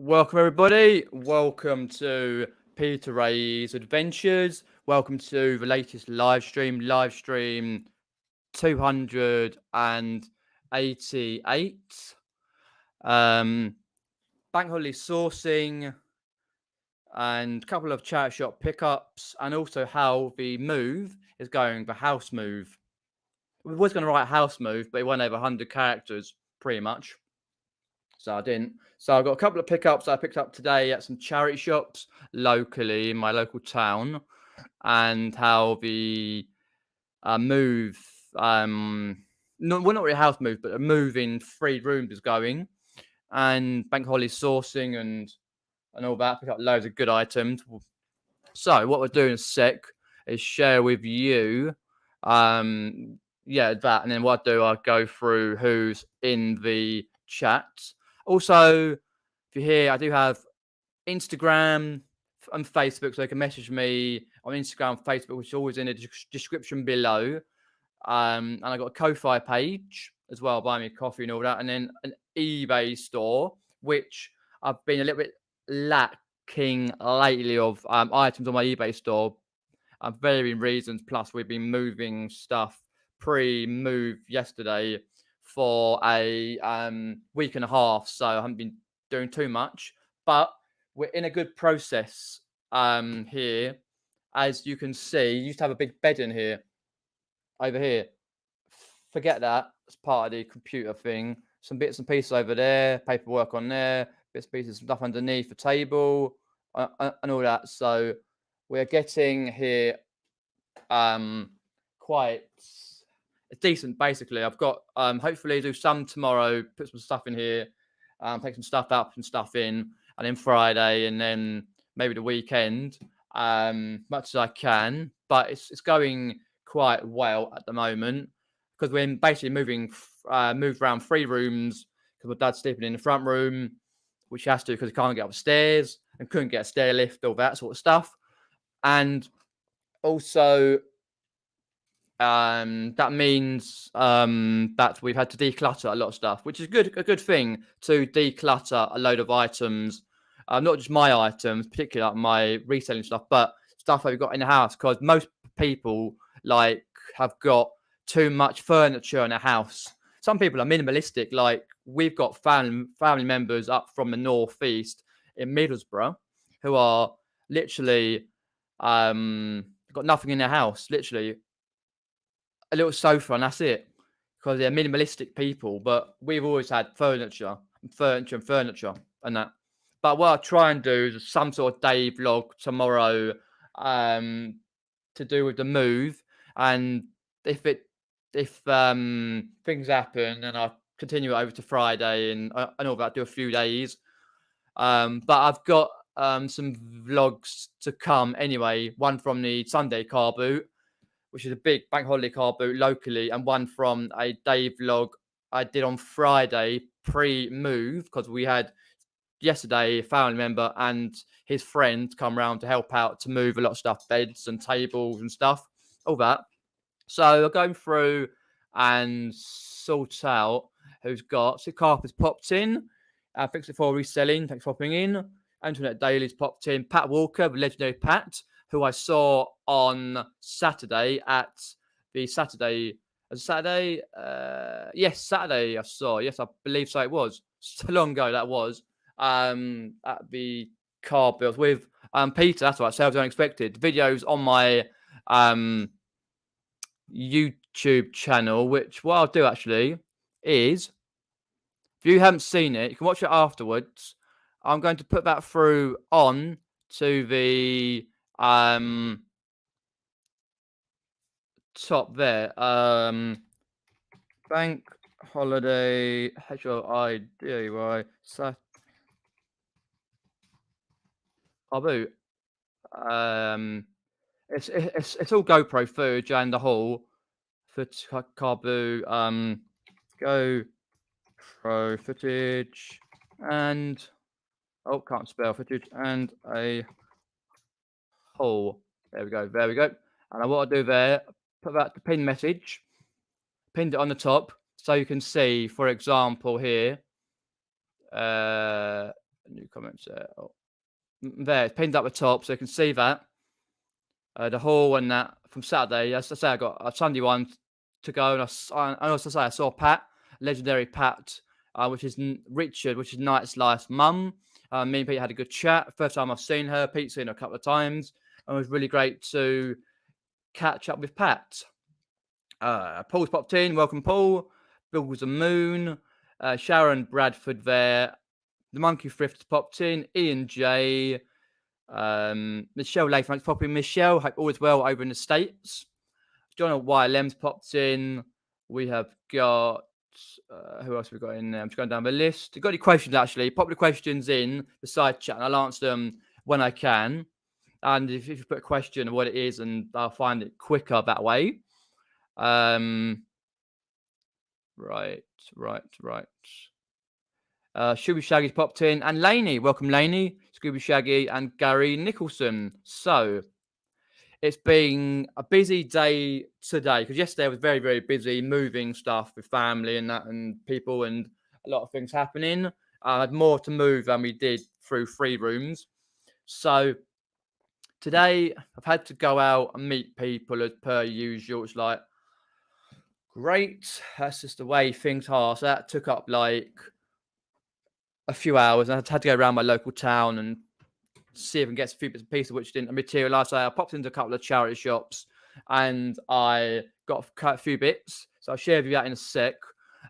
Welcome, everybody. Welcome to Peter Ray's Adventures. Welcome to the latest live stream 288. Bank holiday sourcing and a couple of chat shop pickups, and also how the move is going, the house move. We was going to write house move, but it went over 100 characters, pretty much. So I didn't. So I've got a couple of pickups I picked up today at some charity shops locally in my local town, and how the move, not really a house move, but a move in 3 rooms is going, and bank holiday sourcing and all that. Pick up loads of good items. So what we'll do in a sec is share with you, that, and then what I do, I'll go through who's in the chat. Also, if you're here, I do have Instagram and Facebook, so you can message me on Instagram and Facebook, which is always in the description below. And I got a Ko-Fi page as well, buy me a coffee and all that, and then an eBay store, which I've been a little bit lacking lately of items on my eBay store. Varying reasons. Plus, we've been moving stuff pre-move yesterday for a week and a half, so I haven't been doing too much. But we're in a good process here. As you can see, you used to have a big bed in here. Over here. Forget that. It's part of the computer thing. Some bits and pieces over there, paperwork on there, bits and pieces, stuff underneath the table, and all that. So we're getting here quite decent, basically. I've got hopefully do some tomorrow, put some stuff in here, take some stuff out, some stuff in, and then Friday, and then maybe the weekend, much as I can. But it's going quite well at the moment, because we're basically moved around 3 rooms, because my dad's sleeping in the front room, which he has to because he can't get upstairs and couldn't get a stair lift, all that sort of stuff. And also that means that we've had to declutter a lot of stuff, which is a good thing, to declutter a load of items, not just my items, particularly like my reselling stuff, but stuff that we've got in the house, because most people have got too much furniture in a house. Some people are minimalistic, like we've got family members up from the northeast in Middlesbrough who are literally got nothing in their house, literally a little sofa, and that's it, because they're minimalistic people. But we've always had furniture and that. But what I'll try and do is some sort of day vlog tomorrow to do with the move, and if things happen, then I'll continue it over to Friday and all that, do a few days. But I've got some vlogs to come anyway. One from the Sunday car boot, which is a big bank holiday car boot locally, and one from a day vlog I did on Friday pre-move, because we had yesterday a family member and his friend come round to help out to move a lot of stuff, beds and tables and stuff, all that. So we're going through and sort out who's got. So Carpoots popped in. Thanks for reselling. Thanks for popping in. Internet Daily's popped in. Pat Walker, the legendary Pat, who I saw on Saturday at the Saturday. Saturday? Yes, Saturday I saw. Yes, I believe so it was. So long ago that was. At the car build with Peter. That's right. Sales Unexpected. Videos on my YouTube channel, which what I'll do actually is, if you haven't seen it, you can watch it afterwards. I'm going to put that through on to the top there. Bank holiday HOIDY Carboots. It's all GoPro footage and the whole for Carboots. GoPro footage and can't spell footage and a hole. There we go. And what I do there, put that the pin message, pinned it on the top, so you can see, for example, here. new comments there. Oh, there, it's pinned up the top, so you can see that. The haul and that from Saturday. As I say, I got a Sunday one to go, and I also say I saw Pat, legendary Pat, which is Richard, which is Night's Life's mum. Me and Pete had a good chat. First time I've seen her. Pete's seen her a couple of times, and it was really great to catch up with Pat. Paul's popped in. Welcome, Paul. Bill was a moon. Sharon Bradford there. The Monkey Thrift popped in. Ian J. Michelle Latham's popping. Michelle, hope all is well over in the States. John YLM's popped in. We have got who else have we got in there? I'm just going down the list. You've got any questions actually? Pop the questions in the side chat and I'll answer them when I can. And if you put a question of what it is, and I'll find it quicker that way. Right. Scooby Shaggy's popped in, and Laney, welcome Laney, Scooby Shaggy, and Gary Nicholson. So it's been a busy day today because yesterday I was very, very busy moving stuff with family and that, and people, and a lot of things happening. I had more to move than we did through 3 rooms. So today I've had to go out and meet people as per usual. It's like, great, that's just the way things are. So that took up like a few hours, and I had to go around my local town and see if I can get a few bits and pieces which didn't materialise. So I popped into a couple of charity shops and I got a few bits. So I'll share with you that in a sec.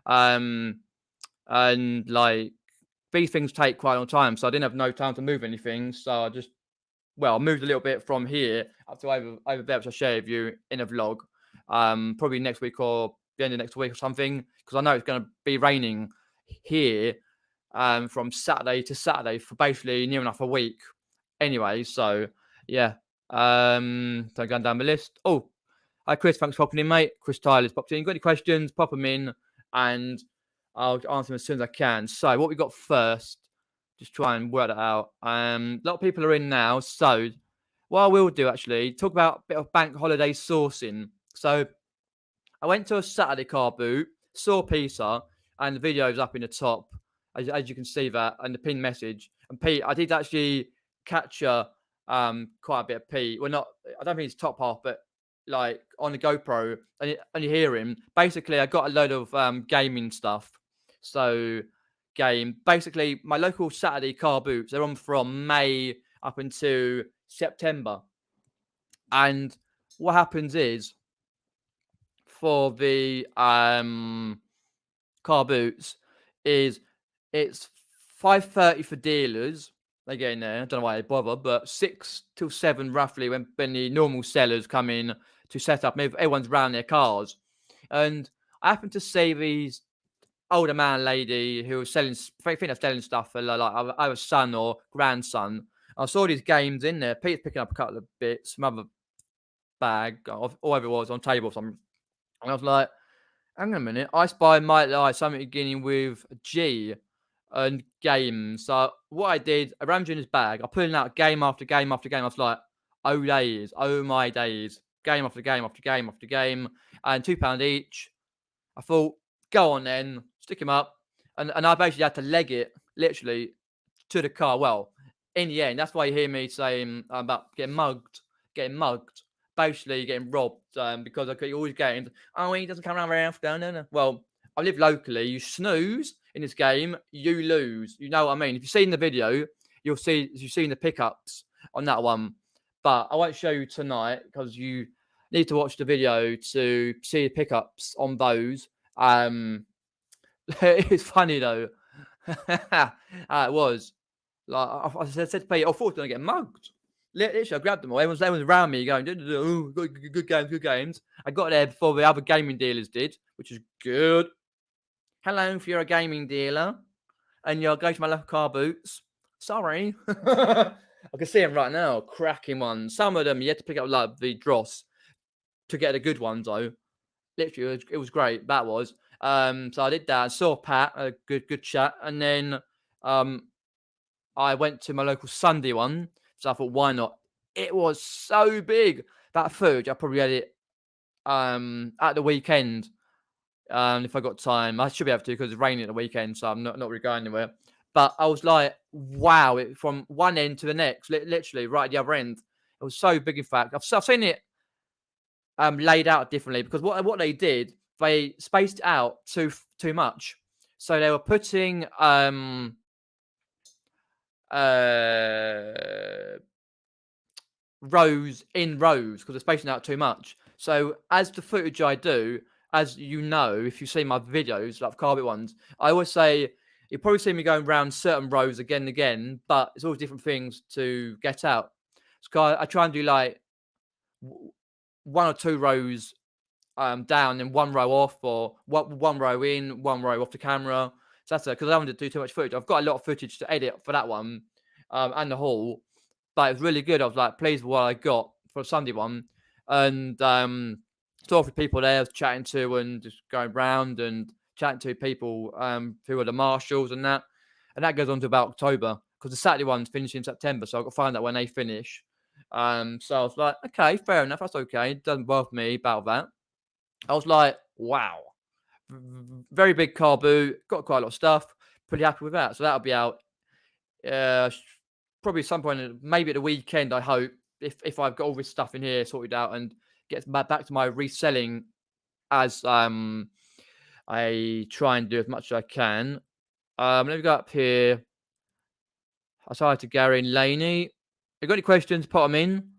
And like, these things take quite a long time, so I didn't have no time to move anything. So I just, I moved a little bit from here up to over there, which I'll share with you in a vlog. Probably next week or the end of next week or something, because I know it's going to be raining here from Saturday to Saturday for basically near enough a week. Anyway, so yeah. So going down the list. Oh, hi Chris, thanks for popping in, mate. Chris Tyler's popped in. Got any questions? Pop them in, and I'll answer them as soon as I can. So what we got first? Just try and work that out. A lot of people are in now. So what I will do actually, talk about a bit of bank holiday sourcing. So I went to a Saturday car boot, saw pizza, and the video's up in the top, as you can see that, and the pinned message. And Pete, I did actually capture quite a bit of Pete. Well, not, I don't think it's top half, but like on the GoPro, and you hear him. Basically, I got a load of gaming stuff. So basically, my local Saturday car boots, they're on from May up until September. And what happens is, for the car boots, is it's 5:30 for dealers. They get in there. I don't know why they bother, but 6 till 7 roughly when the normal sellers come in to set up. Everyone's around their cars, and I happened to see these older man lady who was selling. I think they're selling stuff for like either son or grandson. I saw these games in there. Pete's picking up a couple of bits, some other bag, or whatever it was on table or something. And I was like, hang on a minute, I spy might lie something beginning with G and games. So what I did, I rammed in his bag, I put out game after game after game. I was like, oh days, oh my days, game after game after game after game, and £2 each. I thought, go on then, stick him up. And I basically had to leg it literally to the car. Well, in the end, that's why you hear me saying about getting mugged. Basically getting robbed because I could always get, oh, he doesn't come around very often. No. Well, I live locally. You snooze in this game, you lose. You know what I mean? If you've seen the video, you've seen the pickups on that one. But I won't show you tonight because you need to watch the video to see the pickups on those. It's funny though. It was like I said to Pete, I thought I was going to get mugged. Literally, I grabbed them all. Everyone's around me going, oh, good games. I got there before the other gaming dealers did, which is good. Hello, if you're a gaming dealer and you're going to my local car boots, sorry. I can see them right now, cracking ones. Some of them you had to pick up like the dross to get the good ones though. Literally, it was great. That was. So I did that. I saw Pat, a good chat, and then I went to my local Sunday one. So I thought, why not? It was so big. That footage, I probably had it at the weekend. If I got time, I should be able to because it's raining at the weekend, so I'm not really going anywhere. But I was like, wow, from one end to the next, literally right at the other end. It was so big. In fact, I've seen it laid out differently because what they did, they spaced it out too much. So they were putting uh rows in rows because they're spacing out too much. So as the footage I do, as you know, if you've seen my videos, like Carboot ones, I always say you probably see me going around certain rows again and again, but it's always different things to get out. So I try and do like one or two rows down and one row off, or one row in, one row off the camera. So that's it, because I don't want to do too much footage. I've got a lot of footage to edit for that one and the haul, but it was really good. I was like pleased with what I got for the Sunday one, and talking with people there, I was chatting to and just going round and chatting to people who are the marshals and that goes on to about October because the Saturday one's finishing in September, so I've got to find out when they finish. So I was like, okay, fair enough, that's okay. It doesn't bother me about that. I was like, wow, very big car boot, got quite a lot of stuff. Pretty happy with that. So that'll be out probably some point, maybe at the weekend. I hope if I've got all this stuff in here sorted out and gets back to my reselling as I try and do as much as I can. Let me go up here. I say hi to Gary and Laney. If you got any questions, put them in.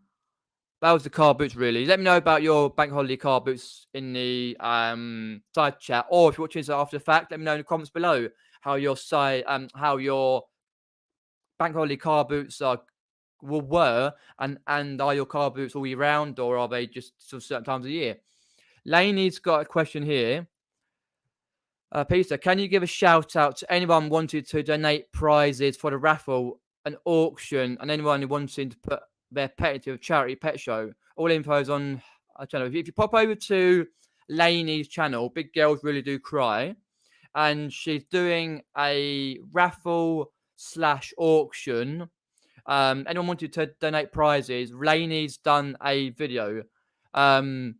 That was the car boots, really. Let me know about your bank holiday car boots in the side chat, or if you're watching this after the fact, let me know in the comments below how your bank holiday car boots were, and are your car boots all year round, or are they just sort of certain times of year? Laney's got a question here. Peter, can you give a shout out to anyone wanting to donate prizes for the raffle, an auction, and anyone who wanting to put their pet into a charity pet show? All info is on our channel. If you pop over to Laney's channel, Big Girls Really Do Cry, and she's doing a raffle / auction. Anyone wanted to donate prizes, Laney's done a video. Let's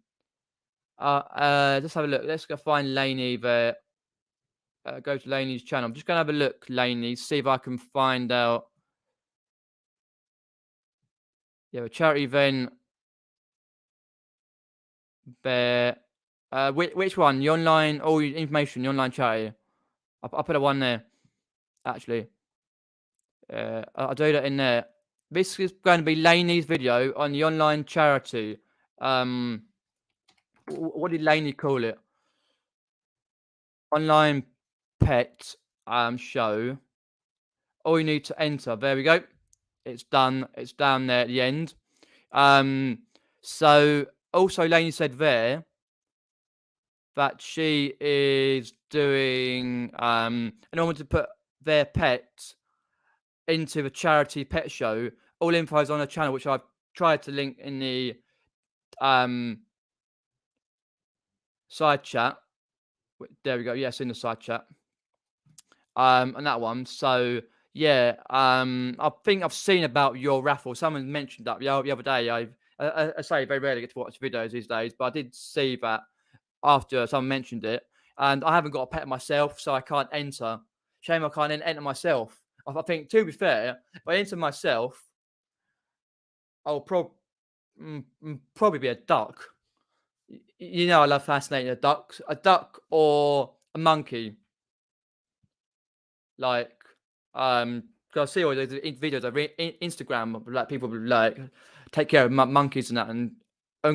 have a look. Let's go find Laney there. Go to Laney's channel. I'm just going to have a look, Laney, see if I can find out. Yeah, a charity event there. Which one? The online, all your information, the online charity. I'll put a one there, actually. I'll do that in there. This is going to be Laney's video on the online charity. What did Laney call it? Online pet show. All you need to enter. There we go. It's done. It's down there at the end. So also Laney said there that she is doing anyone want to put their pet into the charity pet show. All info is on her channel, which I've tried to link in the side chat. There we go. Yes, in the side chat. And that one. So yeah, I think I've seen about your raffle. Someone mentioned that the other day. I say very rarely get to watch videos these days, but I did see that after someone mentioned it. And I haven't got a pet myself, so I can't enter. Shame I can't enter myself. I think, to be fair, if I enter myself, I'll probably be a duck. You know, I love fascinating a duck or a monkey. Like, because I see all those videos over Instagram, like people like take care of monkeys and that, and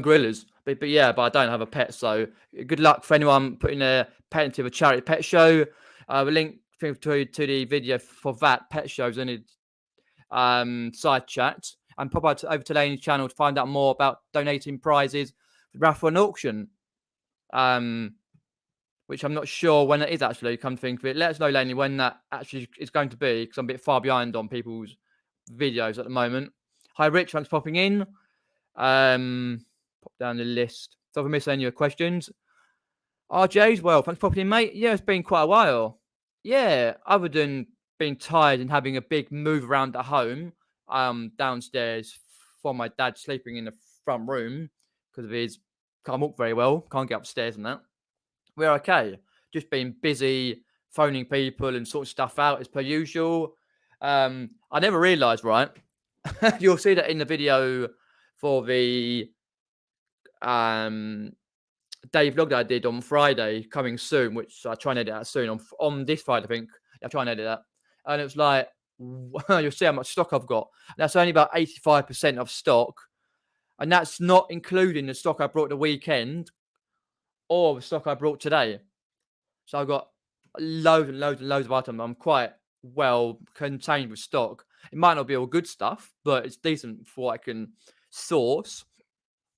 gorillas. But I don't have a pet, so good luck for anyone putting their pet into a charity pet show. We'll link to the video for that pet shows in the side chat, and pop over to Laney's channel to find out more about donating prizes for raffle and auction. Which I'm not sure when it is actually, come to think of it. Let us know, Laney, when that actually is going to be, because I'm a bit far behind on people's videos at the moment. Hi, Rich, thanks for popping in. Pop down the list. So if I miss any of your questions. RJ's, well, thanks for popping in, mate. Yeah, it's been quite a while. Yeah, other than being tired and having a big move around at home, downstairs for my dad sleeping in the front room because of his can't walk very well, can't get upstairs and that. We're okay. Just been busy phoning people and sorting stuff out as per usual. I never realised, right? You'll see that in the video for the day vlog that I did on Friday, coming soon, which I try and edit out soon on this Friday, I think. I try and edit that, and it was like, you'll see how much stock I've got. That's only about 85% of stock, and that's not including the stock I brought the weekend or the stock I brought today. So I've got loads and loads and loads of items. I'm quite well contained with stock. It might not be all good stuff, but it's decent for what I can source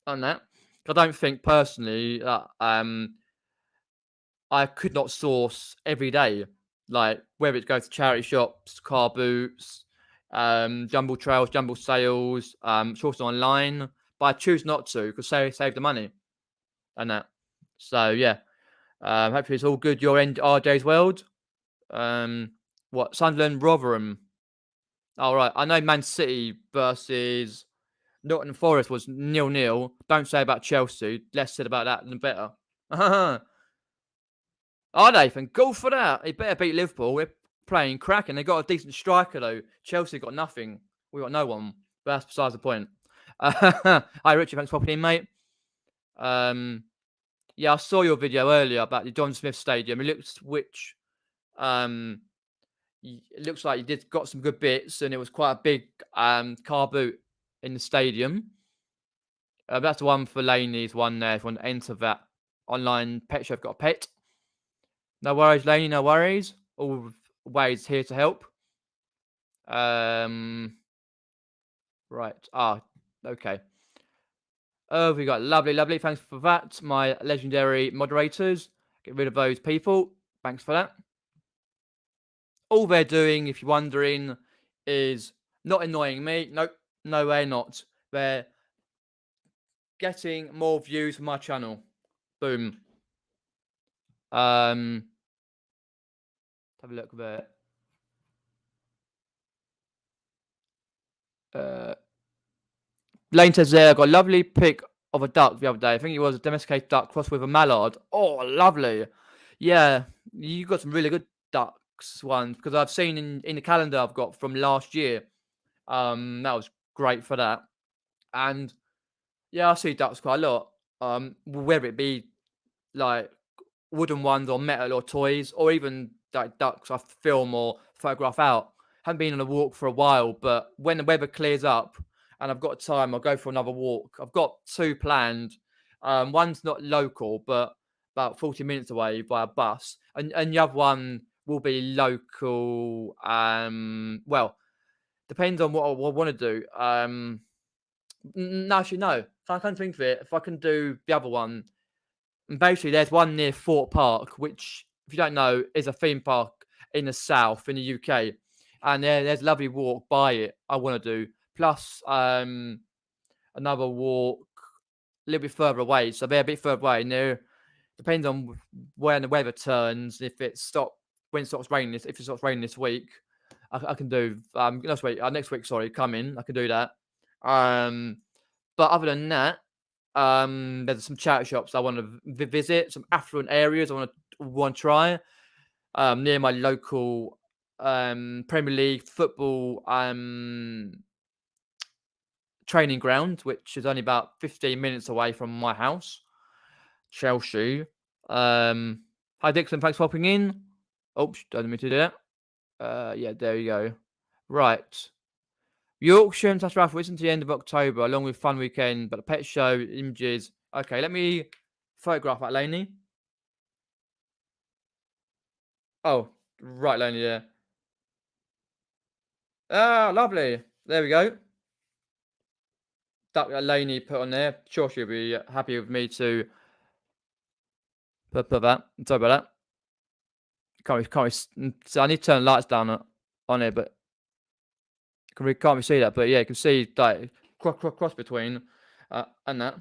on that. I don't think personally that I could not source every day, like whether it goes to charity shops, Carboots, jumble trails, jumble sales, source online. But I choose not to because save the money and that. So yeah, hopefully it's all good your end, RJ's world. What Sunderland, Rotherham? All right, I know Man City versus Nottingham Forest was 0-0. Don't say about Chelsea. Less said about that, the better. Oh, Nathan, go for that. He better beat Liverpool. We're playing cracking. They got a decent striker though. Chelsea got nothing. We got no one. But that's besides the point. Hi, Richard. Thanks for popping in, mate. Yeah, I saw your video earlier about the John Smith Stadium. It looks it looks like you did got some good bits, and it was quite a big car boot in the stadium. That's the one for Laney's one there. If you want to enter that online pet shop, got a pet. No worries, Laney. No worries. All ways here to help. Right. Okay. Oh, we got lovely. Thanks for that, my legendary moderators. Get rid of those people. Thanks for that. All they're doing, if you're wondering, is not annoying me. Nope, no, they're not. They're getting more views for my channel. Boom. Have a look there. Lane says there, I got a lovely pic of a duck the other day. I think it was a domesticated duck crossed with a mallard. Oh, lovely. Yeah, you got some really good ducks ones because I've seen in the calendar I've got from last year. That was great for that. And yeah, I see ducks quite a lot. Whether it be like wooden ones or metal or toys, or even like ducks I film or photograph out. Haven't been on a walk for a while, but when the weather clears up and I've got time, I'll go for another walk. I've got two planned. One's not local, but about 40 minutes away by a bus, and the other one will be local. Well, depends on what I want to do. No, actually, no. I can't think of it. If I can do the other one, and basically, there's one near Fort Park, which, if you don't know, is a theme park in the south in the UK, and there's a lovely walk by it. I want to do plus another walk a little bit further away. So they're a bit further away, and there depends on when the weather turns. If it stops raining, if it stops raining this week, I can do next week. Sorry, coming. I can do that. But other than that, there's some charity shops I want to visit, some affluent areas I want to try near my local Premier League football training ground, which is only about 15 minutes away from my house, Chelsea. Hi Dixon, thanks for popping in. Oops, don't mean to do that. Yeah, there you go. Right. The auction slash raffle isn't to the end of October, along with fun weekend, but the pet show images. Okay, let me photograph that, Laney. Oh, right, Laney, yeah. Ah, lovely. There we go. Duck that Laney put on there. Sure, she'll be happy with me to put that. Sorry about that. So I need to turn the lights down on it, but can't really see that. But yeah, you can see like cross between and that.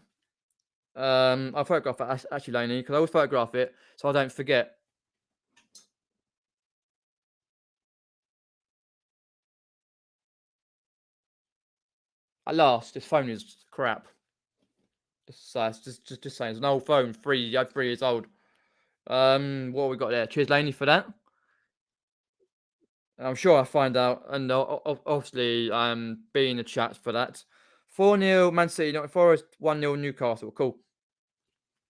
I'll photograph that actually, Laney, because I always photograph it so I don't forget. At last, this phone is crap. Just saying, it's an old phone, 3 years old. What have we got there? Cheers, Laney, for that. I'm sure I'll find out, and obviously, be in the chat for that. 4-0 Man City, not Forest, 1-0 Newcastle. Cool.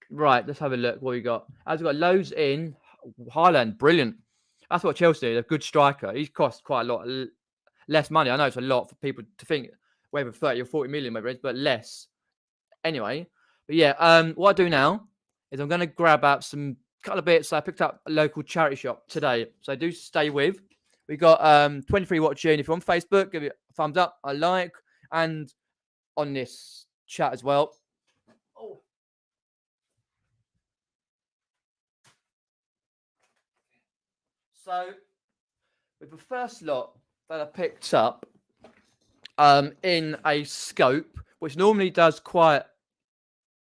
Right, let's have a look. What we got? As we got loads in. Haaland, brilliant. That's what Chelsea need, a good striker. He's cost quite a lot less money. I know it's a lot for people to think whether 30 or 40 million, whether it's, but less. Anyway, but yeah, what I do now is I'm going to grab out some couple of bits. I picked up a local charity shop today, so do stay with. We got 23 watching. If you're on Facebook, give it a thumbs up, a like, and on this chat as well. Oh. So with the first lot that I picked up in a scope, which normally does quite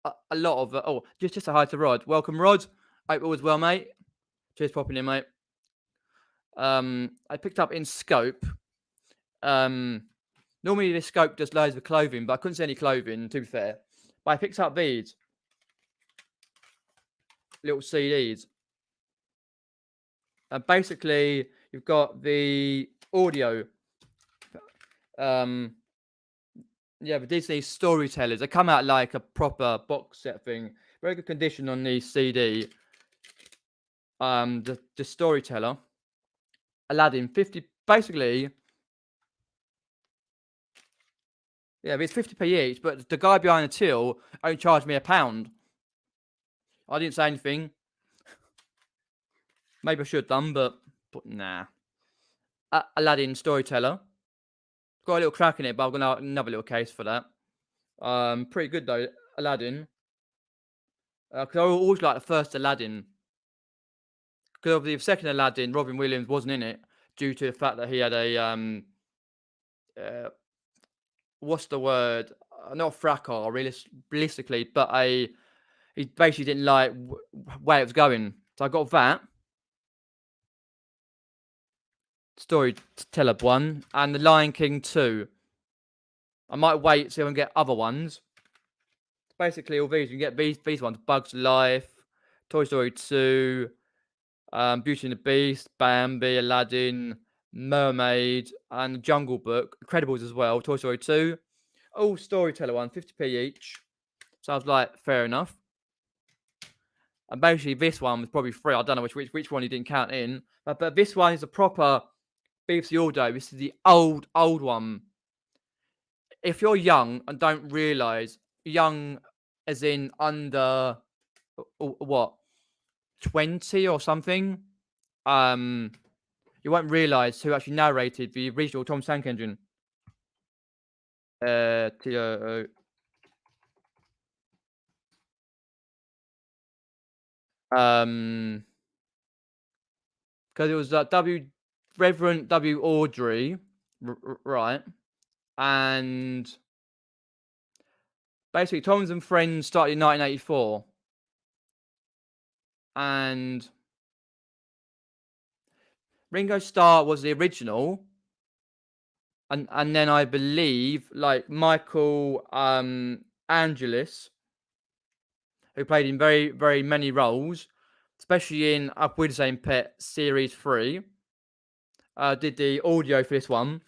a lot of just a hi to Rod. Welcome, Rod. Hope all was well, mate. Cheers, popping in, mate. I picked up in scope. Normally this scope does loads of clothing, but I couldn't see any clothing, to be fair. But I picked up these little CDs. And basically, you've got the audio. Yeah, the Disney storytellers. They come out like a proper box set thing. Very good condition on the CD. The storyteller. Aladdin, 50, basically. Yeah, it's 50p each, but the guy behind the till only charged me £1. I didn't say anything. Maybe I should have done, but nah. Aladdin storyteller. Got a little crack in it, but I've got another little case for that. Pretty good though, Aladdin. Because I always like the first Aladdin. Because of the second Aladdin, Robin Williams wasn't in it due to the fact that he had a what's the word? Not fracas, realistically, but he basically didn't like where it was going. So I got that storyteller 1 and the Lion King 2. I might wait so I can get other ones. Basically, all these you can get these ones: Bugs Life, Toy Story 2, Beauty and the Beast, Bambi, Aladdin, Mermaid, and the Jungle Book. Incredibles as well. Toy Story 2. All storyteller 1, 50p each. So I was like, fair enough. And basically, this one was probably free. I don't know which one you didn't count in, but this one is a proper BBC Audio. This is the old one. If you're young and don't realise, young as in under what 20 or something, you won't realise who actually narrated the original Tom Tank Engine. T-O-O. Because it was Reverend W. Audrey, right? And basically, Tom's and Friends started in 1984, and Ringo Starr was the original, and then I believe like Michael Angelis, who played in very, very many roles, especially in Up With the Same Pet Series 3, did the audio for this one.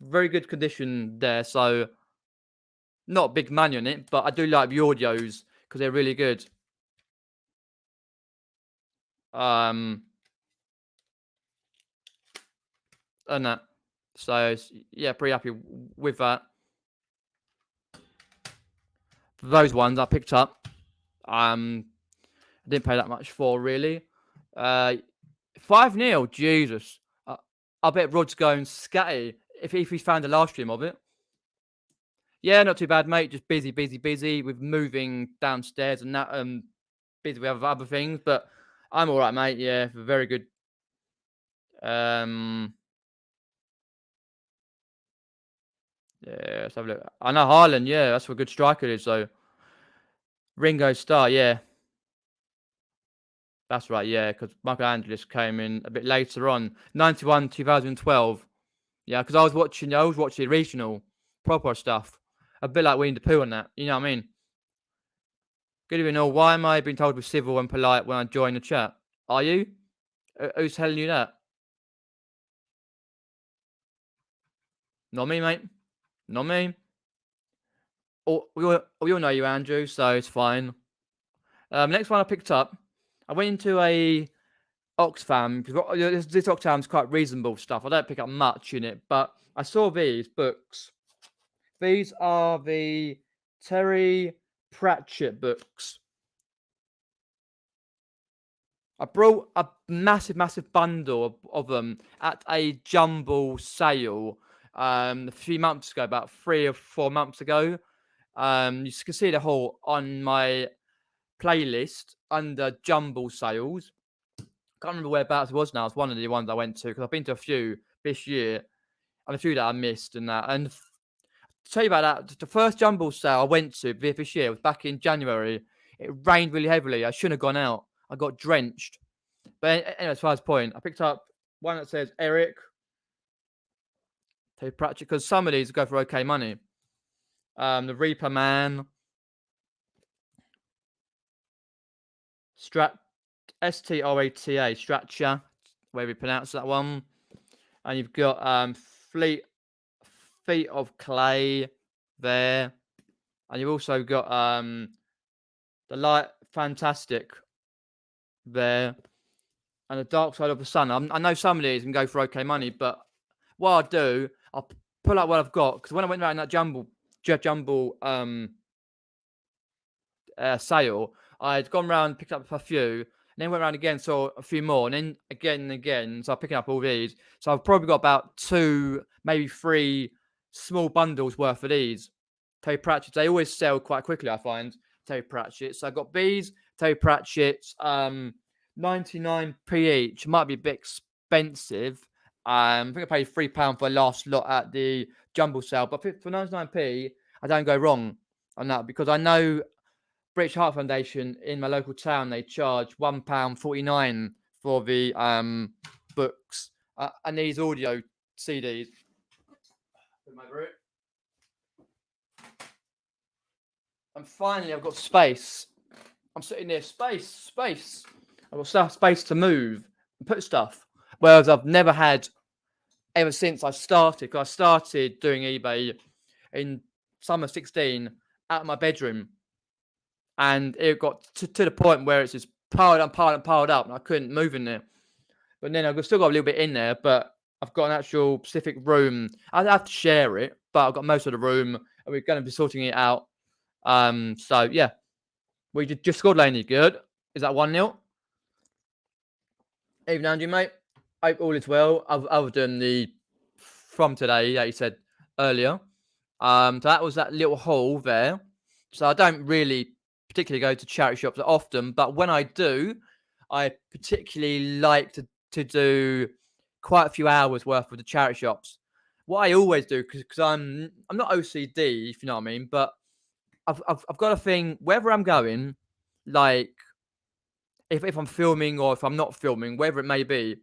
Very good condition there, so not big money on it, but I do like the audios because they're really good. And that. So yeah, pretty happy with that. Those ones I picked up. I didn't pay that much for really. 5-0, Jesus. I bet Rod's going scatty if he found a live stream of it. Yeah, not too bad, mate. Just busy with moving downstairs and that. Busy with other things, but I'm all right, mate. Yeah, very good. Yeah, let's have a look. I know Haaland. Yeah, that's what a good striker is. So Ringo Starr. Yeah, that's right. Yeah, because Michael Angelis came in a bit later on, 91, 2012. Yeah, because I was watching the regional proper stuff, a bit like Winnie the Pooh and that. You know what I mean? Good evening all. Why am I being told to be civil and polite when I join the chat? Are you? Who's telling you that? Not me, mate. Not me. We all know you, Andrew, so it's fine. Next one I picked up, I went into a Oxfam, because this Oxfam's quite reasonable stuff. I don't pick up much in it, but I saw these books. These are the Terry Pratchett books. I brought a massive bundle of them at a jumble sale a few months ago, about 3 or 4 months ago. You can see the haul on my playlist under jumble sales. Can't remember whereabouts it was now. It's one of the ones I went to because I've been to a few this year and a few that I missed and that. And to tell you about that, the first jumble sale I went to this year was back in January. It rained really heavily. I shouldn't have gone out. I got drenched. But anyway, as far as point, I picked up one that says Eric. Take practice because some of these go for okay money. The Reaper Man, Strata, Strata, where we pronounce that one. And you've got Feet of Clay there. And you've also got the Light Fantastic there. And the Dark Side of the Sun. I know some of these can go for okay money, but what I'll do, I'll pull out what I've got. Because when I went around that jumble sale, I'd gone around, picked up a few, and then went around again, saw a few more, and then again and again. So I'm picking up all these. So I've probably got about 2, maybe 3 small bundles worth of these. Terry Pratchett. They always sell quite quickly, I find. Terry Pratchett. So I got these Terry Pratchett's, 99p each. Might be a bit expensive. I think I paid £3 for the last lot at the jumble sale, but for 99p, I don't go wrong on that because I know British Heart Foundation in my local town, they charge £1.49 for the books and these audio CDs. And finally, I've got space. I'm sitting there, space. I've got space to move and put stuff. Whereas I've never had ever since I started. Because I started doing eBay in summer 16 out of my bedroom. And it got to the point where it's just piled up, and I couldn't move in there. But then I've still got a little bit in there, but I've got an actual specific room. I have to share it, but I've got most of the room, and we're going to be sorting it out. So yeah, we just scored, Laney. Good. Is that 1-0? Even Andrew, mate. Hope all is well. Other than the from today that you said earlier. So that was that little haul there. So I don't really particularly go to charity shops often, but when I do, I particularly like to do quite a few hours worth of the charity shops. What I always do, because I'm not OCD, if you know what I mean, but I've got a thing wherever I'm going, like if I'm filming or if I'm not filming, wherever it may be,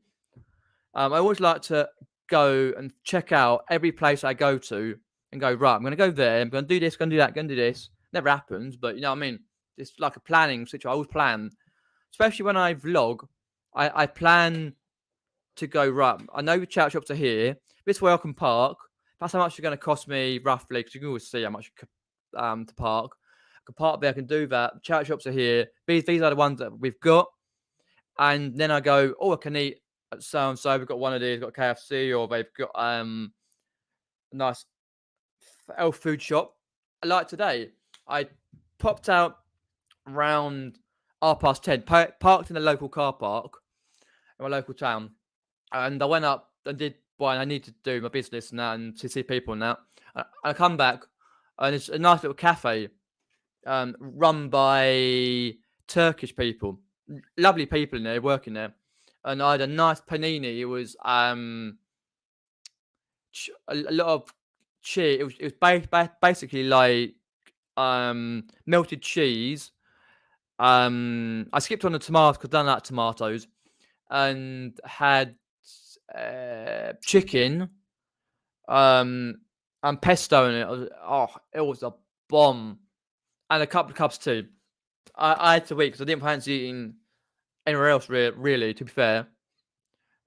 I always like to go and check out every place I go to and go, right, I'm going to go there, I'm going to do this, going to do that, going to do this. Never happens, but you know what I mean? It's like a planning situation. I always plan, especially when I vlog. I plan to go, right, I know the chat shops are here. This way I can park. That's how much it's going to cost me roughly, because you can always see how much to park. I can park there, I can do that. Chat shops are here. These are the ones that we've got. And then I go, I can eat at so-and-so. We've got one of these, got KFC, or they've got a nice health food shop. Like today, I popped out around 10:30, parked in the local car park in my local town, and I went up and did what I need to do, my business and that, and to see people and that. I come back, and it's a nice little cafe run by Turkish people, lovely people in there working there, and I had a nice panini. It was a lot of cheese. It was basically like melted cheese. I skipped on the tomatoes because I don't like tomatoes, and had chicken and pesto in it. It was a bomb, and a couple of cups too. I had to eat because I didn't fancy eating anywhere else really, to be fair.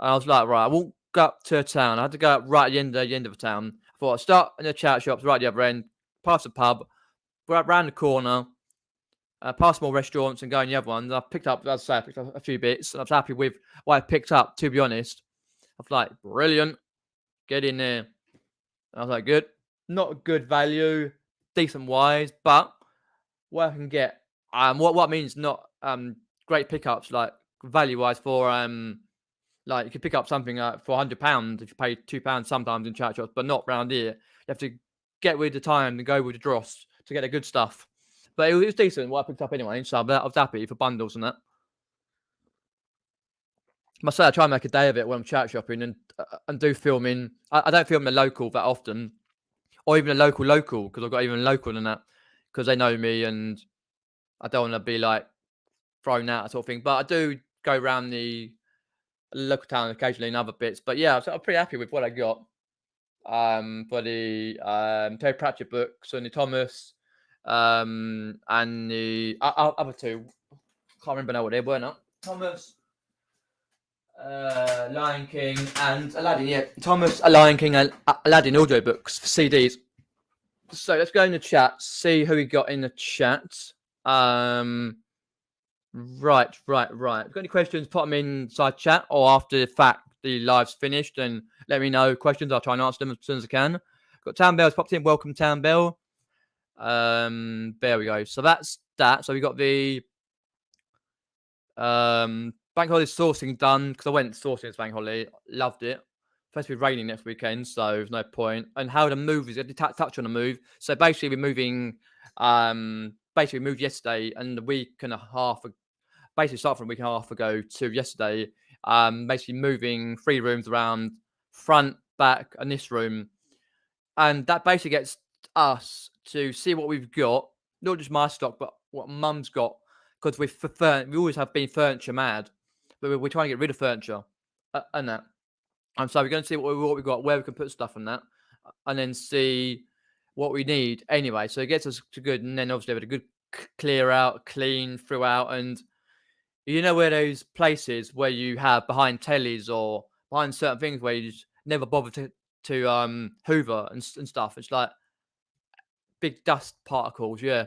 And I was like, right, I won't go up to a town. I had to go up right at the end of the town. I thought I'd start in the chat shops right at the other end, past the pub, right round the corner, past more restaurants and go in the other ones. I picked up, as I say, I picked up a few bits. And I was happy with what I picked up, to be honest. I was like, brilliant, get in there. And I was like, good. Not good value, decent wise, but what I can get. What means not great pickups, like value wise for like you could pick up something for £100 if you pay £2 sometimes in chat shops, but not round here. You have to get with the time and go with the dross to get the good stuff. But it was decent what I picked up anyway, so I was happy for bundles and that. I say I try and make a day of it when I'm chat shopping and do filming. I don't film the local that often, or even a local, because I've got even local than that, because they know me and I don't want to be like thrown out sort of thing. But I do go around the local town occasionally and other bits. But yeah, so I'm pretty happy with what I got. For the Terry Pratchett books and the Thomas, and the other two. Can't remember now what they were now. Thomas, Lion King, and Aladdin. Yeah, Thomas, Lion King, and Aladdin audio books for CDs. So let's go in the chat, see who we got in the chat. Right. If you've got any questions, put them inside chat or after the fact the live's finished and let me know questions. I'll try and answer them as soon as I can. Got Town Bell's popped in. Welcome, Town Bell. There we go. So that's that. So we got the bank holiday sourcing done because I went sourcing this bank holiday. Loved it. Supposed to be raining next weekend, so there's no point. And how the move is, I did touch on the move. So basically, we're moving. Basically, we moved yesterday, and a week and a half. Basically, started from a week and a half ago to yesterday. Basically, moving 3 rooms around, front, back, and this room, and that basically gets us to see what we've got, not just my stock, but what Mum's got, because we always have been furniture mad, but we're trying to get rid of furniture and that. And so we're going to see what we've got, where we can put stuff on that, and then see what we need anyway. So it gets us to good, and then obviously have a good clear out, clean throughout, and you know where those places where you have behind tellies or behind certain things where you just never bother to hoover and stuff. It's like big dust particles. Yeah,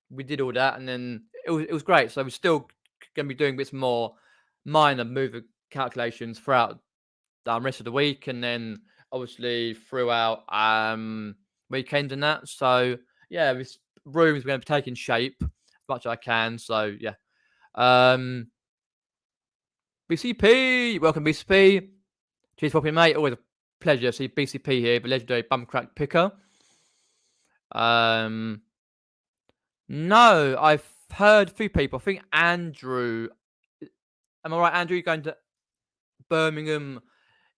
we did all that, and then it was great. So we're still going to be doing bits more minor mover calculations throughout the rest of the week, and then obviously throughout weekend and that. So yeah, this room is going to be taking shape as much as I can. So yeah. BCP, welcome BCP. Cheers for popping, mate. Always a pleasure to see BCP here, the legendary bum crack picker. No, I've heard a few people. I think Andrew. Am I right, Andrew? You're going to Birmingham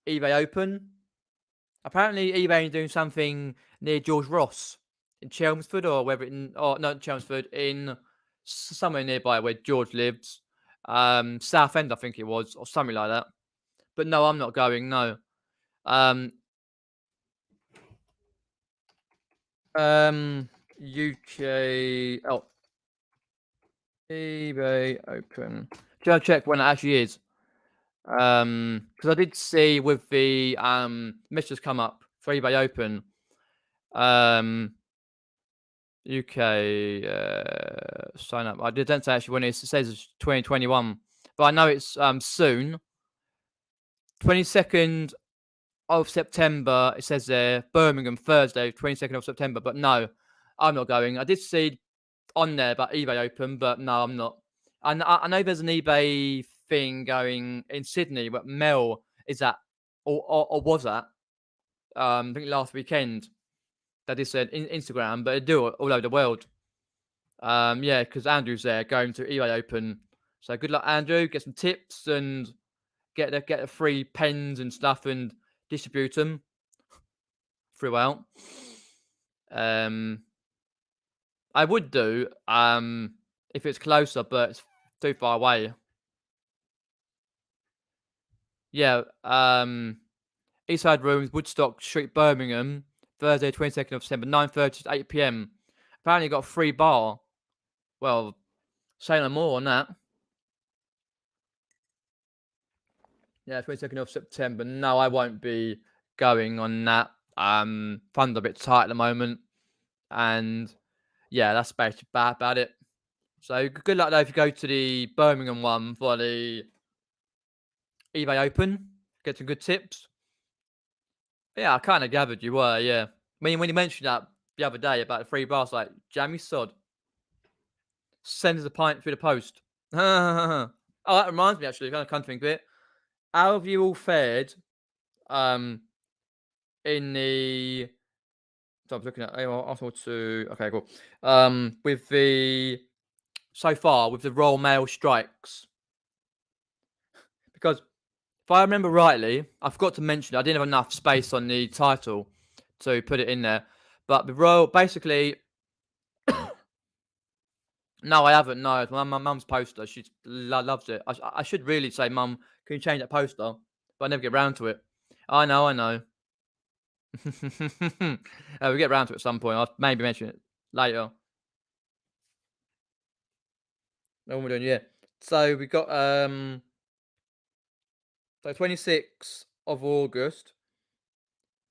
eBay Open? Apparently, eBay is doing something near George Ross in Chelmsford, or whether not Chelmsford, in somewhere nearby where George lives. Southend, I think it was, or something like that. But no, I'm not going. No. UK. Oh, eBay Open. Just check when it actually is. Because I did see with the messages come up for eBay Open. UK sign up. I didn't say actually when it says it's 2021, but I know it's soon. 22nd of September. It says there Birmingham Thursday, 22nd of September. But no, I'm not going. I did see on there about eBay Open, but no, I'm not. And I know there's an eBay thing going in Sydney, but Mel is at or was at. I think last weekend. That is said Instagram, but they do it all over the world. Yeah, because Andrew's there going to eBay Open. So good luck, Andrew. Get some tips and get the free pens and stuff and distribute them throughout. I would do if it's closer, but it's too far away. Yeah. Eastside Rooms, Woodstock Street, Birmingham, Thursday, 22nd of December, 9:30 to 8 p.m. Apparently got a free bar. Well, say no more on that. Yeah, 22nd of September. No, I won't be going on that. Funds are a bit tight at the moment, and yeah, that's basically about it. So good luck though if you go to the Birmingham one for the eBay Open. Get some good tips. Yeah, I kind of gathered you were. Yeah, when you mentioned that the other day about the free bars, like jammy sod, send us a pint through the post. Oh, that reminds me actually. Kind of come to think of it. How have you all fared? Um, in the so I was looking at. I thought to. Okay, cool. With the so far with the Royal Mail strikes, because if I remember rightly, I forgot to mention I didn't have enough space on the title to put it in there. But the Royal, basically, no, I haven't. No, it's my mum's poster. She loves it. I should really say, Mum, can you change that poster? But I never get round to it. I know, I know. We'll get round to it at some point. I'll maybe mention it later. What we're doing, yeah. So we got so 26th of August,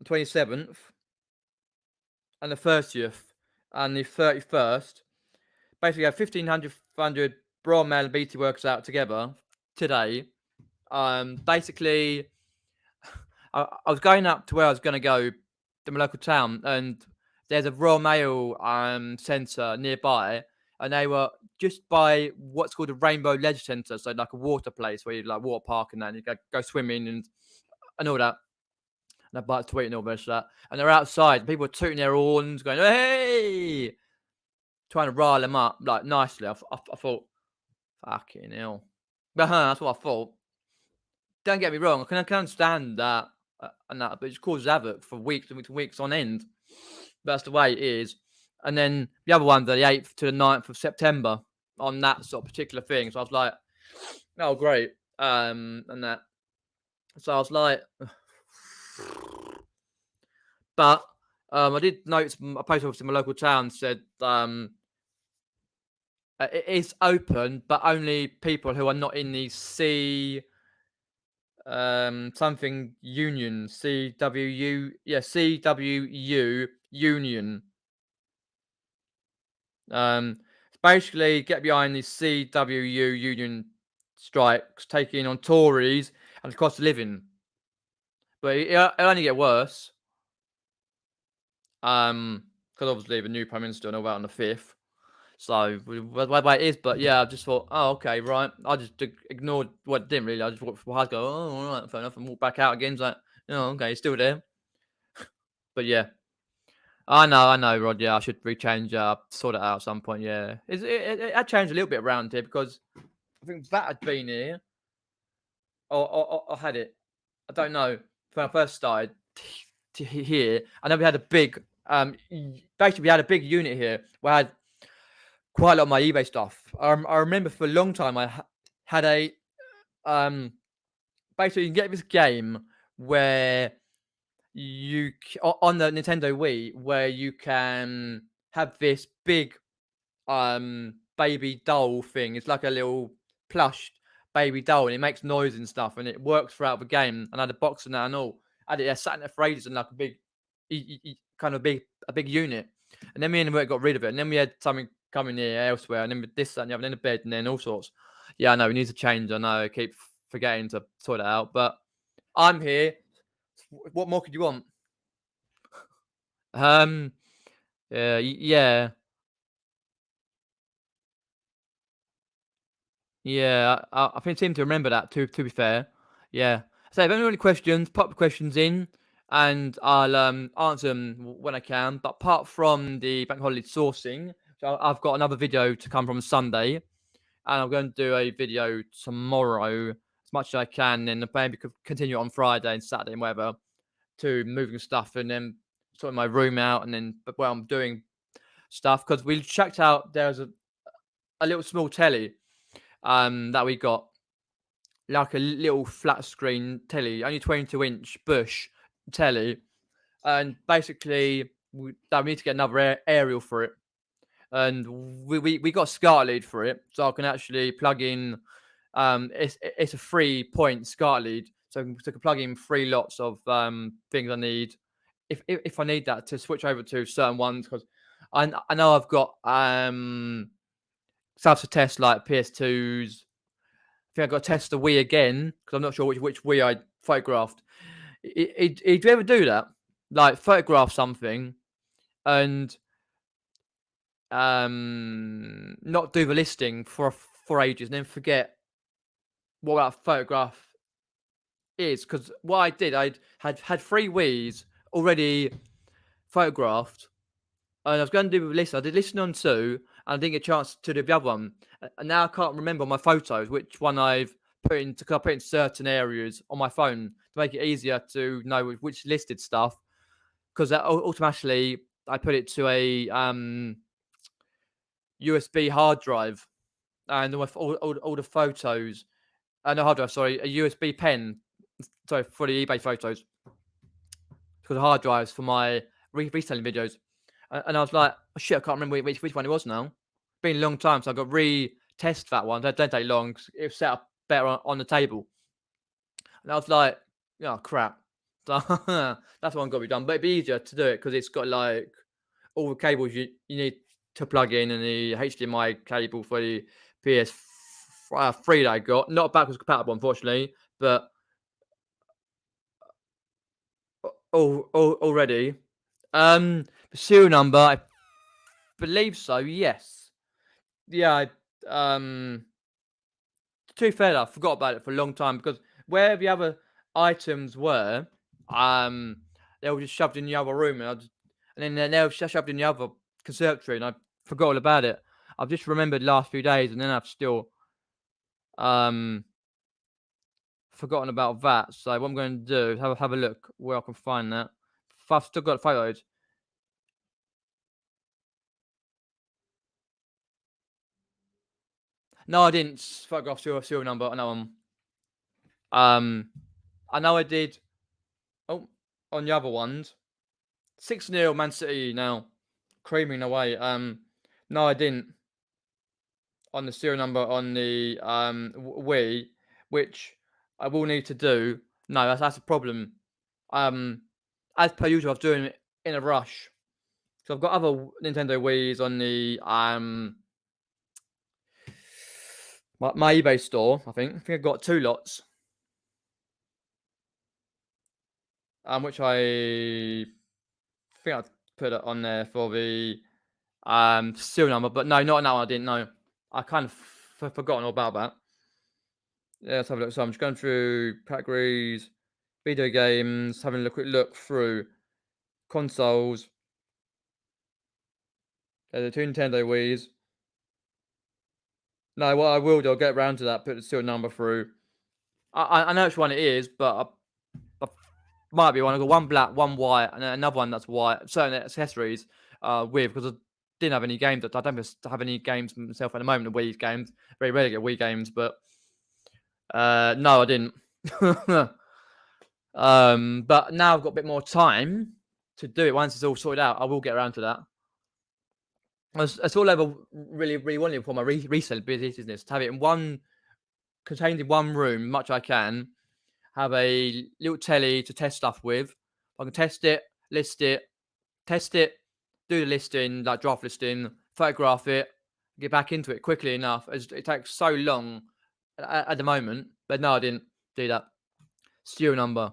the 27th, and the 30th, and the 31st. Basically, we have 1,500 Braun Mail and BT workers out together today. Basically, I was going up to where I was going to go to my local town, and there's a Royal Mail centre nearby, and they were just by what's called a Rainbow Leisure Centre, so like a water place where you like water park and that, and you go swimming and all that. And I bite to eat and all this that. And they're outside. People are tooting their horns, going, "Hey!" Trying to rile them up like nicely. I thought, fucking hell. That's what I thought. Don't get me wrong. I can understand that and that, but it just causes havoc for weeks and weeks and weeks on end. But that's the way it is. And then the other one, the 8th to the 9th of September on that sort of particular thing. So I was like, oh, great. And that. So I was like, but I did notice a post office in my local town said it is open, but only people who are not in the something union, CWU, yeah, CWU union. Basically get behind the CWU union strikes taking on Tories and the cost of living. But it'll only get worse. Because obviously the new Prime Minister and all that on the 5th. So way it is, but yeah, I just thought, oh, okay, right. I just ignored what it didn't really. I just walked for I go, oh, all right, fair enough, and walk back out again. It's like, oh, okay, it's still there. But yeah, I know, Rod. Yeah, I should rechange, sort it out at some point. Yeah, it had changed a little bit around here because I think that had been here, or had it. I don't know. When I first started to here, I know we had a big, basically we had a big unit here where I had quite a lot of my eBay stuff. I remember for a long time I had a basically you can get this game where you on the Nintendo Wii where you can have this big baby doll thing. It's like a little plush baby doll, and it makes noise and stuff, and it works throughout the game. And I had a box and that and all. I had it sat in there for ages and like a big, kind of a big unit. And then me and Wirt got rid of it, and then we had something coming here elsewhere, and then with this and the other, and then a bed, and then all sorts. Yeah, I know we need to change. I know I keep forgetting to sort it out, but I'm here. What more could you want? Um, yeah. Yeah, I think I seem to remember that too, to be fair. Yeah. So if anyone any questions, pop the questions in and I'll answer them when I can. But apart from the bank holiday sourcing, so I've got another video to come from Sunday, and I'm going to do a video tomorrow as much as I can, and maybe continue on Friday and Saturday and whatever to moving stuff and then sorting my room out and then well I'm doing stuff because we checked out there's a little small telly that we got, like a little flat screen telly, only 22-inch Bush telly, and basically we need to get another aerial for it, and we got SCART lead for it, so I can actually plug in. It's a 3-point SCART lead, so I can plug in 3 lots of things I need if I need that to switch over to certain ones, because I know I've got stuff to test like PS2s. I think I've got to test the Wii again because I'm not sure which Wii I photographed. Do you ever do that? Like photograph something and not do the listing for ages and then forget what that photograph is? Because what I did, I had 3 Wii's already photographed, and I was going to do the list. I did listen on 2, and I didn't get a chance to do the other one. And now I can't remember my photos which one I've put into. Cause I put in certain areas on my phone to make it easier to know which listed stuff. Because automatically I put it to a USB hard drive, and all the photos. No hard drive, sorry, a USB pen. Sorry, for the eBay photos. Because the hard drives for my reselling videos. And I was like, oh, shit, I can't remember which one it was now. Been a long time, so I got retest that one. That don't take long. It was set up better on the table. And I was like, oh crap. So that's one got to be done. But it'd be easier to do it because it's got like all the cables you need to plug in and the HDMI cable for the PS3 that I got. Not backwards compatible, unfortunately, but already. The serial number, I believe so. Yes. Yeah. To be fair, I forgot about it for a long time because where the other items were, they were just shoved in the other room, and then they were shoved in the other conservatory, and I forgot all about it. I've just remembered the last few days, and then I've still forgotten about that. So what I'm going to do is have a look where I can find that. If I've still got photos. No, I didn't photograph serial number on that one. I know I did. Oh, on the other ones, 6-0 Man City now, creaming away. No, I didn't on the serial number on the Wii, which I will need to do. No, that's a problem. As per usual, I was doing it in a rush. So I've got other Nintendo Wii's on the my eBay store. I think I've got 2 lots. Which I think I put it on there for the serial number, but no, not now. I didn't know. I kind of forgotten all about that. Yeah, let's have a look. So I'm just going through categories, video games, having a quick look through consoles. There's the 2 Nintendo Wii's. No, what I will do, I'll get around to that. Put the serial number through. I know which one it is, but I might be one. I got one black, one white, and then another one that's white. Certain accessories with because I didn't have any games. I don't have any games myself at the moment. The Wii games, very rarely get Wii games, but no, I didn't. But now I've got a bit more time to do it. Once it's all sorted out, I will get around to that. That's all I ever really wanted for my resale business, to have it in one, contained in one room, much I can. Have a little telly to test stuff with. I can test it, list it, test it, do the listing, like draft listing, photograph it, get back into it quickly enough. It takes so long at the moment. But no, I didn't do that. Serial number.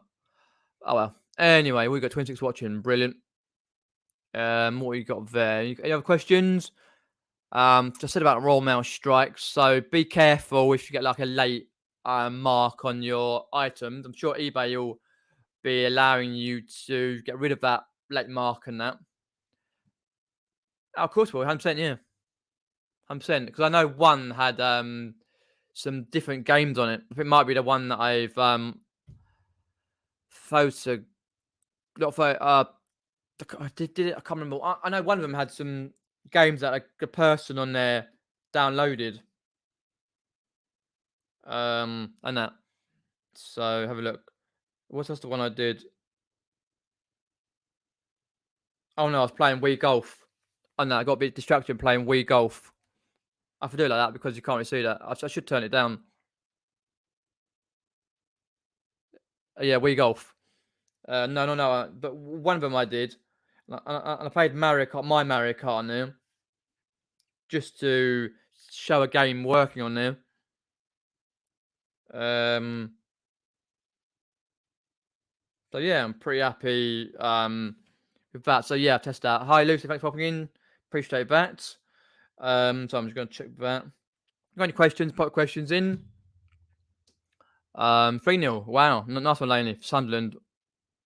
Oh well. Anyway, we got 26 watching. Brilliant. What you got there? Any other questions? Just said about Royal Mail strikes. So be careful if you get like a late mark on your items. I'm sure eBay will be allowing you to get rid of that late mark and that. Oh, of course, will 100%. Yeah, 100%. Because I know one had some different games on it. I think it might be the one that I've did it? I can't remember. I know one of them had some games that a person on there downloaded. And that. So have a look. What's the one I did? Oh no, I was playing Wii Golf. Oh no, I got a bit distracted playing Wii Golf. I have to do it like that because you can't really see that. I should turn it down. Yeah, Wii Golf. No. But one of them I did, and I played Mario Kart, my Mario Kart on there, just to show a game working on there. So yeah, I'm pretty happy with that. So yeah, I've tested out. Hi Lucy, thanks for popping in. Appreciate that. So I'm just gonna check that. Got any questions? Put questions in. 3-0. Wow, nice one, Laney. Sunderland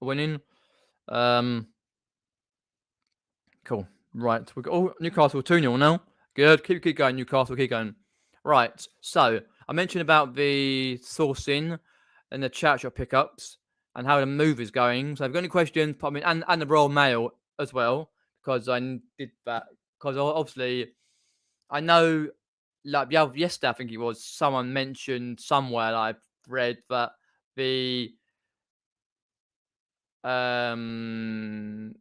winning. Cool. Right, we got Newcastle 2-0 now. Good. Keep going, Newcastle. Keep going. Right. So I mentioned about the sourcing and the chat shop pickups and how the move is going. So if you've got any questions, put me in, and the Royal Mail as well, because I did that. Because obviously, I know, like yesterday, I think it was, someone mentioned somewhere that I've read that the and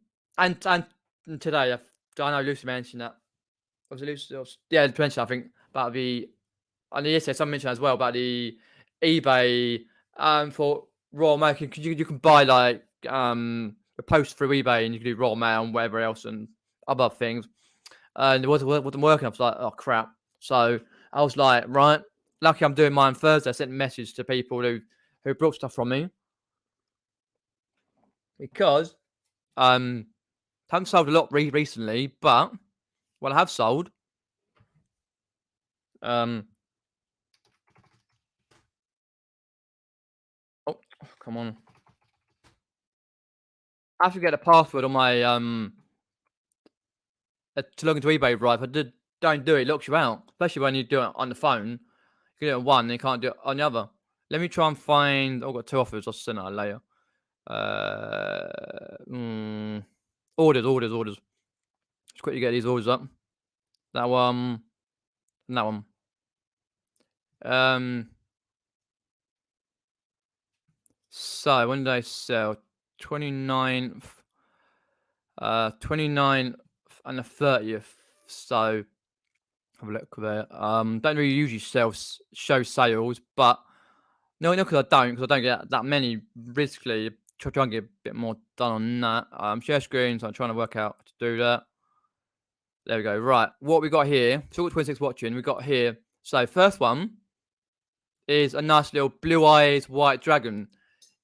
today I know Lucy mentioned that. Was it Lucy? Yeah, mentioned, I think, about the. And yesterday someone mentioned as well about the eBay for Royal Mail. You can buy like a post through eBay, and you can do Royal Mail and whatever else and other things. And it wasn't working. I was like, oh crap. So I was like, right, lucky I'm doing mine Thursday. I sent a message to people who brought stuff from me, because haven't sold a lot recently, but what I have sold, oh, come on. I have to get a password on my to log into eBay, right? If I don't do it, it locks you out. Especially when you do it on the phone. You can do it on one, and you can't do it on the other. Let me try and find. I've got 2 offers. I'll send that later. Orders. Just quickly get these orders up. That one. And that one. So when did I sell? 29th. 29th and the 30th. So have a look there. Don't really usually show sales, but no, because I don't get that many. Basically, try and get a bit more done on that. Share screen, so I'm trying to work out how to do that. There we go. Right, what we got here? So what 26 watching? We got here. So first one is a nice little blue eyes white dragon.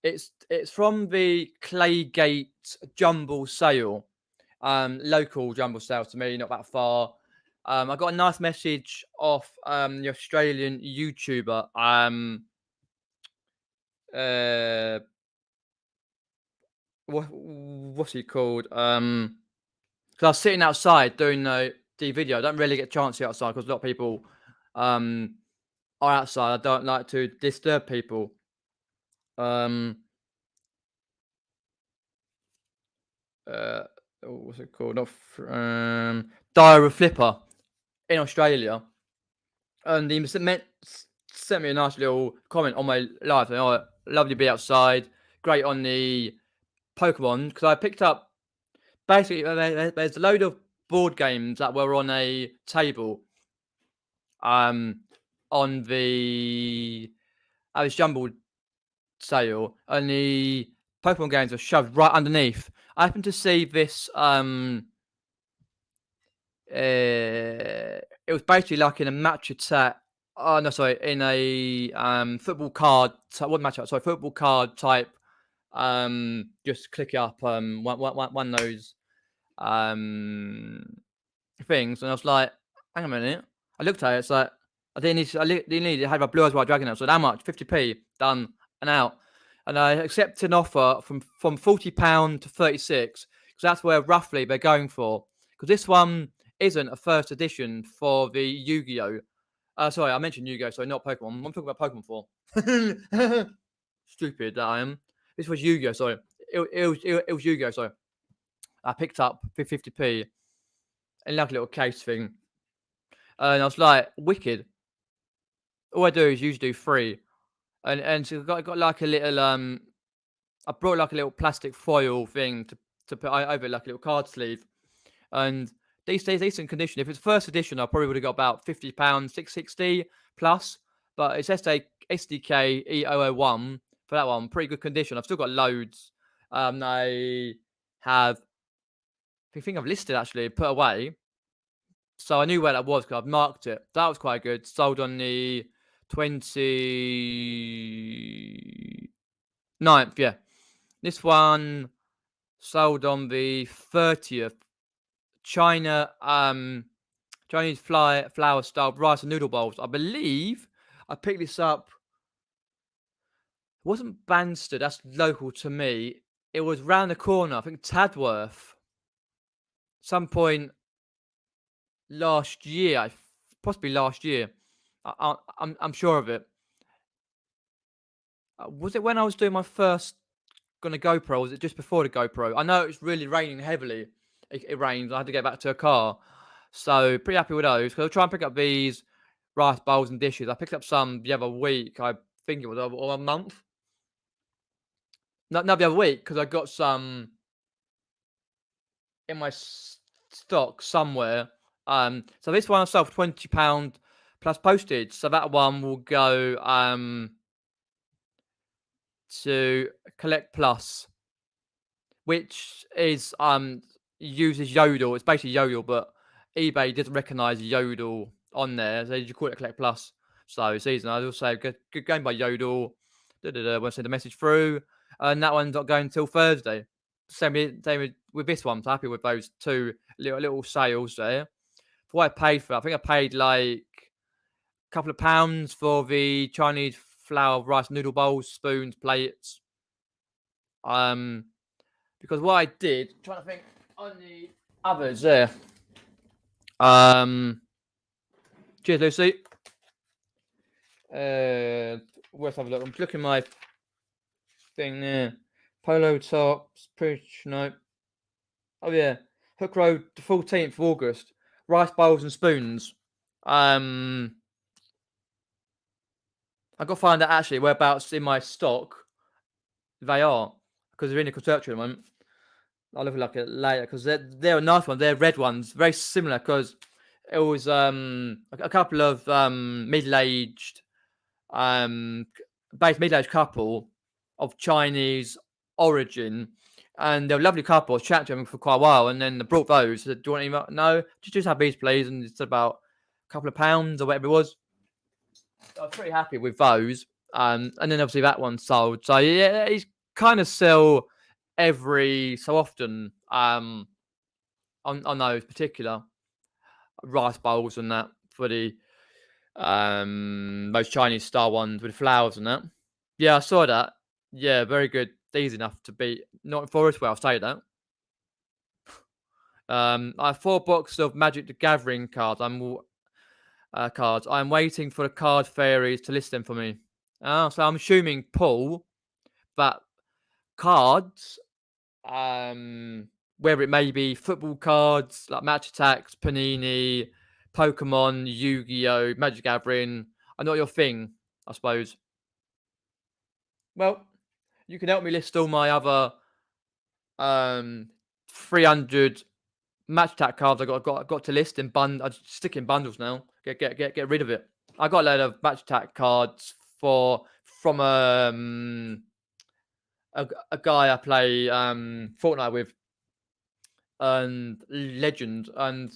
It's from the Claygate Jumble sale. Local jumble sale to me, not that far. I got a nice message off the Australian YouTuber. What's he called? Because I was sitting outside doing the video. I don't really get a chance to sit outside because a lot of people are outside. I don't like to disturb people. What's it called? Not Diary Flipper in Australia, and he sent me a nice little comment on my live. Saying, "Oh, lovely to be outside. Great on the Pokemon," because I picked up basically there's a load of board games that were on a table on the Alice Jumble sale, and the Pokemon games were shoved right underneath. I happened to see this. It was basically like in a match attack. Oh no, sorry, in a football card. What match? Sorry, football card type. Just click it up. One of those things, and I was like, hang on a minute. I looked at it. It's like I didn't need. It had a blue eyes white dragon. I said, how much? 50p. Done and out. And I accepted an offer from £40 to 36, because that's where roughly they're going for. Because this one isn't a first edition for the Yu-Gi-Oh. Sorry, I mentioned Yu-Gi-Oh, so not Pokemon. I'm talking about Pokemon 4. Stupid that I am. This was Yu-Gi-Oh, sorry. It was Yu-Gi-Oh, sorry. I picked up 50p in like a little case thing. And I was like, wicked. All I do is usually do 3. And so I got like a little I brought like a little plastic foil thing to put over like a little card sleeve. And these days, decent condition. If it's first edition, I probably would have got about £50, 660 plus. But it's SDK E001 for that one. Pretty good condition. I've still got loads. They have, I think I've listed actually, put away. So I knew where that was because I've marked it. That was quite good. Sold on the 29th, yeah. This one sold on the 30th. China, Chinese flour style rice and noodle bowls. I believe I picked this up. It wasn't Banstead, that's local to me. It was round the corner, I think Tadworth. Some point last year, possibly last year. I'm sure of it. Was it when I was doing my first on a GoPro? Or was it just before the GoPro? I know it was really raining heavily. It rained. I had to get back to a car, so pretty happy with those. Because I'll try and pick up these rice bowls and dishes. I picked up some the other week. I think it was over a month. Not the other week because I got some in my stock somewhere. So this one I sold for £20 plus postage. So that one will go to Collect Plus, which is uses Yodel. It's basically Yodel, but eBay doesn't recognise Yodel on there, so you call it Collect Plus. So season, I also good going by Yodel. Want to send a message through, and that one's not going until Thursday. Same with this one. I'm happy with those two little sales there. For what I paid for, I think I paid like a couple of pounds for the Chinese flour rice noodle bowls, spoons, plates. Because what I did, trying to think on the others there. Cheers, Lucy. Let's have a look. I'm looking at my thing there. Polo tops, no. Oh yeah, Hook Road, the 14th of August. Rice bowls and spoons. I got to find out actually whereabouts in my stock they are because they're in the conservatory at the moment. I'll look like it later because they're a nice one. They're red ones, very similar because it was a couple of middle-aged couple of Chinese origin, and they're a lovely couple. I was chatting to them for quite a while, and then they brought those. I said, "Do you want any?" No, just have these, please. And it's about a couple of pounds or whatever it was. I was pretty happy with those. And then obviously that one sold. So yeah, he's kind of sell every so often on those particular rice bowls and that for the most Chinese style ones with flowers and that. Yeah, I saw that. Yeah, very good. Easy enough to beat. Not for us, well, I'll say that. I have 4 boxes of Magic the Gathering cards. I'm waiting for the card fairies to list them for me. So I'm assuming, Paul, that cards, whether it may be football cards like Match Attacks, Panini, Pokemon, Yu-Gi-Oh, Magic the Gathering, are not your thing, I suppose. Well, you can help me list all my other 300 Match Attack cards I got to list in I stick in bundles now. Get rid of it. I got a load of Match Attack cards from a guy I play Fortnite with, and Legend, and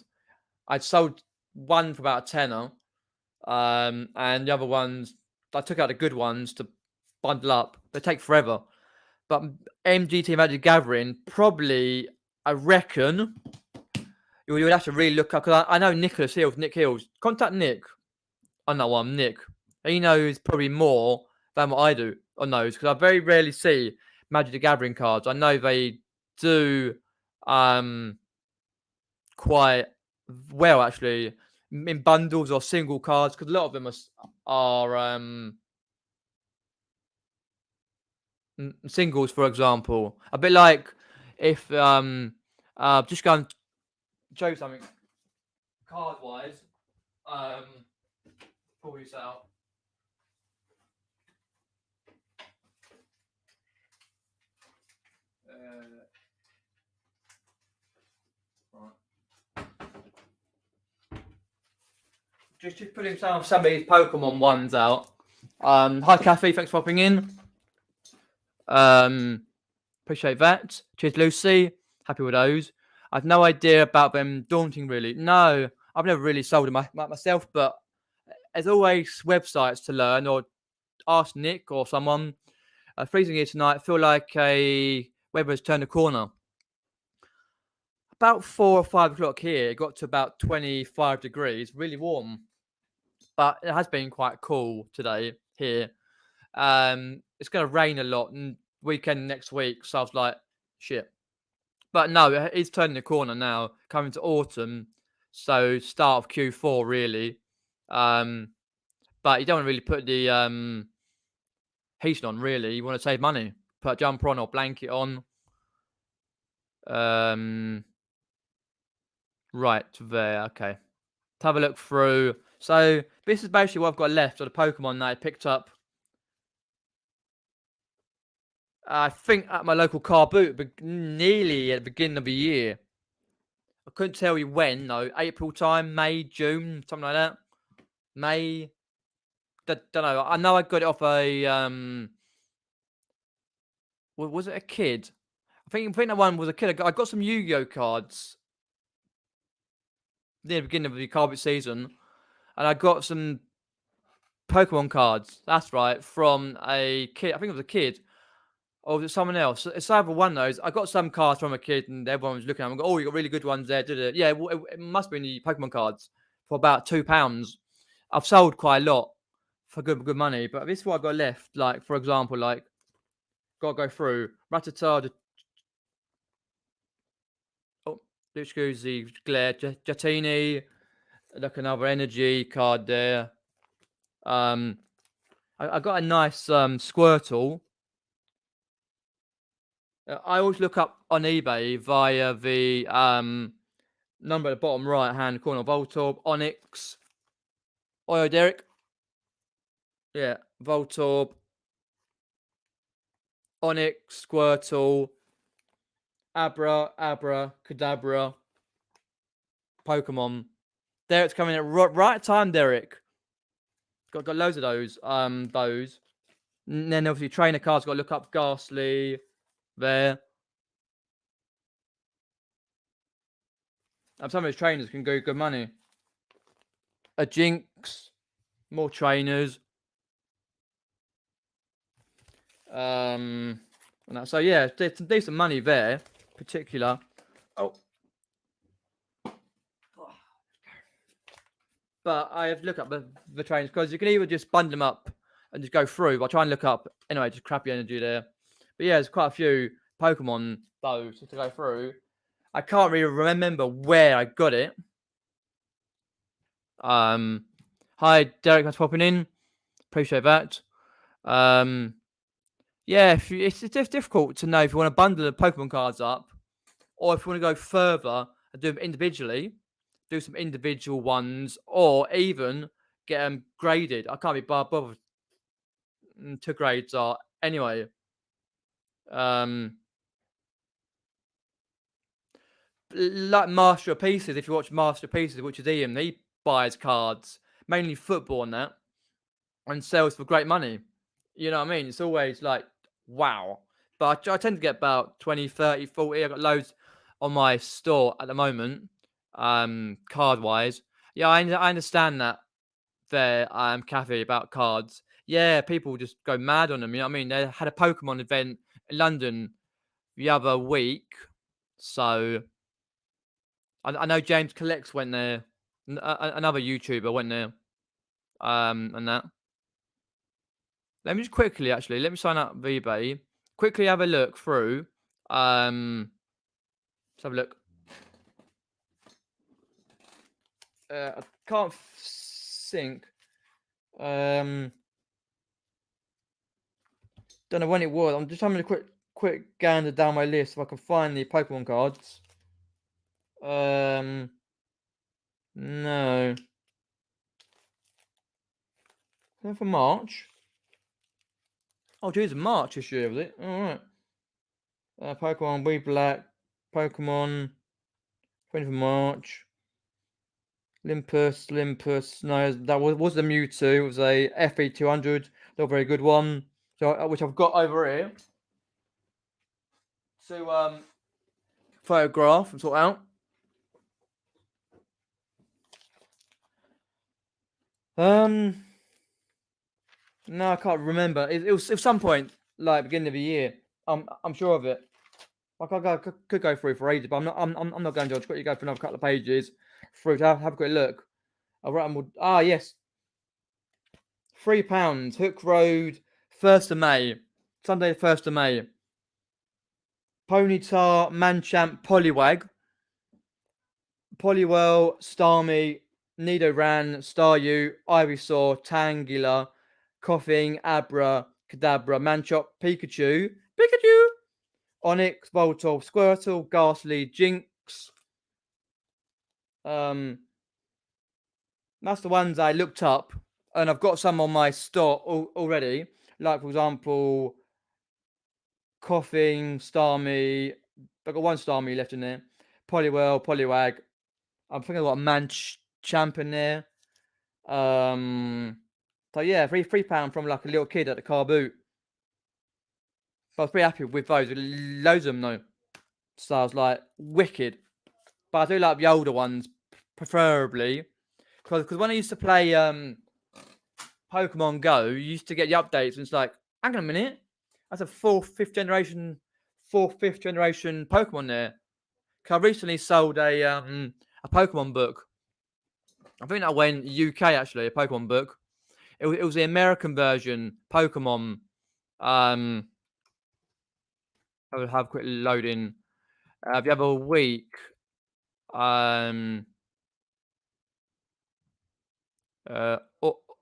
I sold one for about a tenner, and the other ones I took out the good ones to bundle up. They take forever, but MGT Magic Gathering probably, I reckon. You would have to really look up because I know Nick Hills. Contact Nick on that one. Nick, he knows probably more than what I do on those because I very rarely see Magic the Gathering cards. I know they do quite well actually in bundles or single cards because a lot of them are singles, for example. A bit like if just go and show you something card wise. Pull this out. Just putting some of these Pokemon ones out. Hi Kathy, thanks for popping in. Appreciate that. Cheers, Lucy. Happy with those. I've no idea about them daunting, really. No, I've never really sold them myself, but there's always websites to learn, or ask Nick or someone. Freezing here tonight. Feel like a weather has turned a corner. About 4 or 5 o'clock here, it got to about 25 degrees, really warm. But it has been quite cool today here. It's going to rain a lot and weekend next week, so I was like, shit. But no, it's turning the corner now, coming to autumn. So start of Q4 really. But you don't want to really put the heating on really. You want to save money. Put a jumper on or blanket on. Right there, okay. Let's have a look through. So this is basically what I've got left of the Pokemon that I picked up. I think at my local Carboot, nearly at the beginning of the year. I couldn't tell you when, though. April time, May, June, something like that. May. Don't know. I know I got it off a was it a kid? I think that one was a kid. I got some Yu-Gi-Oh cards near the beginning of the Carboot season, and I got some Pokemon cards. That's right, from a kid. I think it was a kid. Or was it someone else? It's either one of those. I got some cards from a kid, and everyone was looking at them and go, "Oh, you got really good ones there." Did it? Yeah, it must be the Pokemon cards for about £2. I've sold quite a lot for good money, but this is what I got left. Like, for example, like, gotta go through Rattata. Oh, Luchkuzi, Glare, Jatini. Look, another energy card there. I got a nice Squirtle. I always look up on eBay via the number at the bottom right hand corner. Voltorb, Onyx, Derek. Yeah, Voltorb, Onyx, Squirtle, Abra, Kadabra, Pokemon. Derek's coming at right time, Derek. Got loads of those. Those. And then obviously trainer cards. Got to look up Ghastly there. Some of those trainers can go good money. A Jinx, more trainers. So yeah, there's some decent money there, particular. Oh. But I have to look up the trainers because you can either just bundle them up and just go through. I'll try and look up anyway, just crappy energy there. But yeah, there's quite a few Pokemon those to go through. I can't really remember where I got it. Hi Derek, thanks for popping in. Appreciate that. Yeah, it's difficult to know if you want to bundle the Pokemon cards up, or if you want to go further and do them individually, do some individual ones, or even get them graded. I can't be bothered. 2 grades are anyway. Like Master of Pieces, if you watch Master of Pieces, which is Ian, he buys cards, mainly football and that, and sells for great money. You know what I mean? It's always like, wow. But I tend to get about 20, 30, 40. I've got loads on my store at the moment, card-wise. Yeah, I understand that there, Kathy, about cards. Yeah, people just go mad on them. You know what I mean? They had a Pokemon event in London the other week. So I know James Collects went there. Another YouTuber went there. And that. Let me just quickly, actually, let me sign up eBay. Quickly have a look through. Let's have a look. I can't think. Don't know when it was. I'm just having a quick gander down my list if I can find the Pokemon cards. No. For March. Oh, geez, March this year, was it? All right. Pokemon Wii Black, Pokemon 20th of March. Limpus. No, that was the Mewtwo. It was a FE200. Not a very good one. So, which I've got over here. to photograph and sort out. No, I can't remember. It was at some point, like beginning of the year. I'm sure of it. I could go through for ages, but I'm not going to. I'll just quickly go for another couple of pages through to have a quick look. I'll write them all. Ah, yes. £3, Hook Road, 1st of May. Sunday, 1st of May. Ponytar, Manchamp, Poliwag. Poliwhirl, Starmie, Nidoran, Staryu, Ivysaur, Tangela, Coughing, Abra, Kadabra, Manchop, Pikachu, Onyx, Voltorb, Squirtle, Ghastly, Jinx. That's the ones I looked up, and I've got some on my store already. Like, for example, Coughing, Starmie. I've got one Starmie left in there. Poliwhirl, Poliwag. I think I've got a Manchamp in there. So yeah, £3 from like a little kid at the Carboot. I was pretty happy with those. Loads of them though. So I was like, wicked. But I do like the older ones, preferably. Because when I used to play Pokemon Go, you used to get the updates, and it's like, hang on a minute, that's a fourth, fifth generation Pokemon there. Because I recently sold a Pokemon book. I think that went UK actually, a Pokemon book. It was the American version Pokemon. I will have a quick load in. The other week, all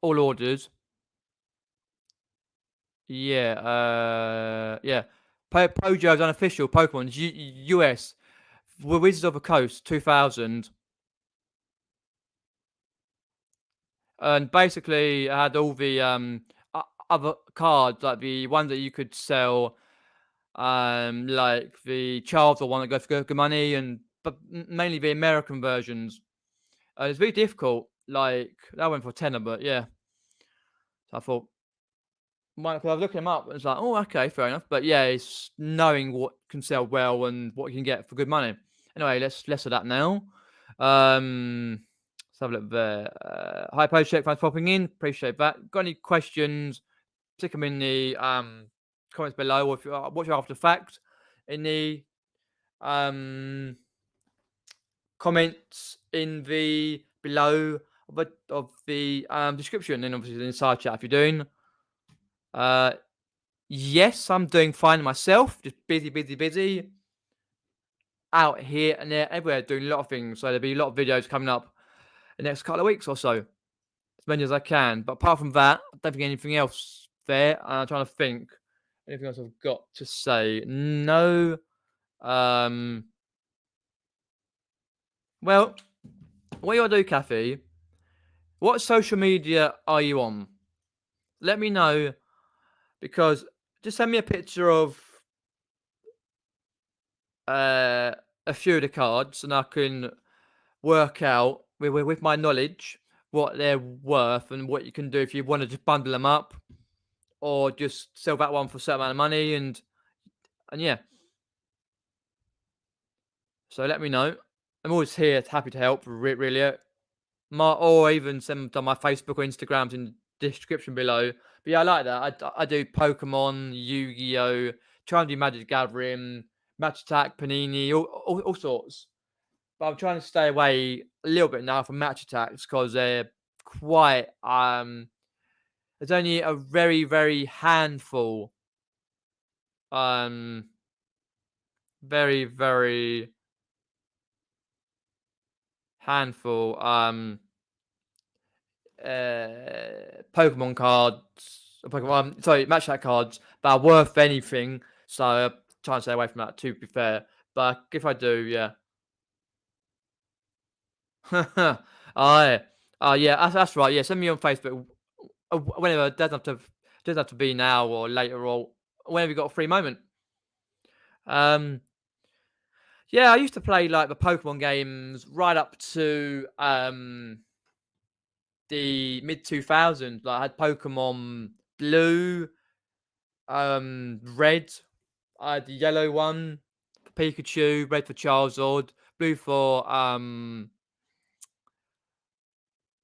orders. Yeah. Pojo's unofficial Pokemon US Wizards of the Coast 2000, and basically I had all the other cards, like the ones that you could sell, like the Charles one that goes for good money, but mainly the American versions. It's very difficult. Like that went for tenner, but yeah. So I thought, I was looking them up, and it's like, oh, okay, fair enough. But yeah, it's knowing what can sell well and what you can get for good money. Anyway, less of that now. Let's have a look there. Hi, Post Check, thanks for popping in. Appreciate that. Got any questions? Stick them in the comments below, or if you're watching after the fact, in the comments in the below of the description, and obviously in the side chat if you're doing. Yes, I'm doing fine myself. Just busy. Out here and there, everywhere, doing a lot of things. So there'll be a lot of videos coming up the next couple of weeks or so. As many as I can. But apart from that, I don't think anything else there. I'm trying to think. Anything else I've got to say? No. Well, what you want to do, Kathy? What social media are you on? Let me know, because just send me a picture of a few of the cards, and I can work out with my knowledge what they're worth and what you can do if you want to just bundle them up, or just sell that one for a certain amount of money, and yeah. So let me know. I'm always here, happy to help. Really, or even send them to my Facebook or Instagrams in the description below. But yeah, I like that. I do Pokemon, Yu-Gi-Oh, try and do Magic Gathering, Match Attack, Panini, all sorts. But I'm trying to stay away a little bit now from Match Attacks, because they're quite there's only a very handful, very handful Pokemon cards, sorry, Match Attack cards that are worth anything. So I'm trying to stay away from that, to be fair. But if I do, yeah. Yeah, that's right. Yeah, send me on Facebook whenever. It doesn't have to be now or later, or whenever you got a free moment. Yeah, I used to play like the Pokemon games right up to the mid 2000s. Like I had Pokemon Blue, Red. I had the yellow one. Pikachu, red for Charizard, blue for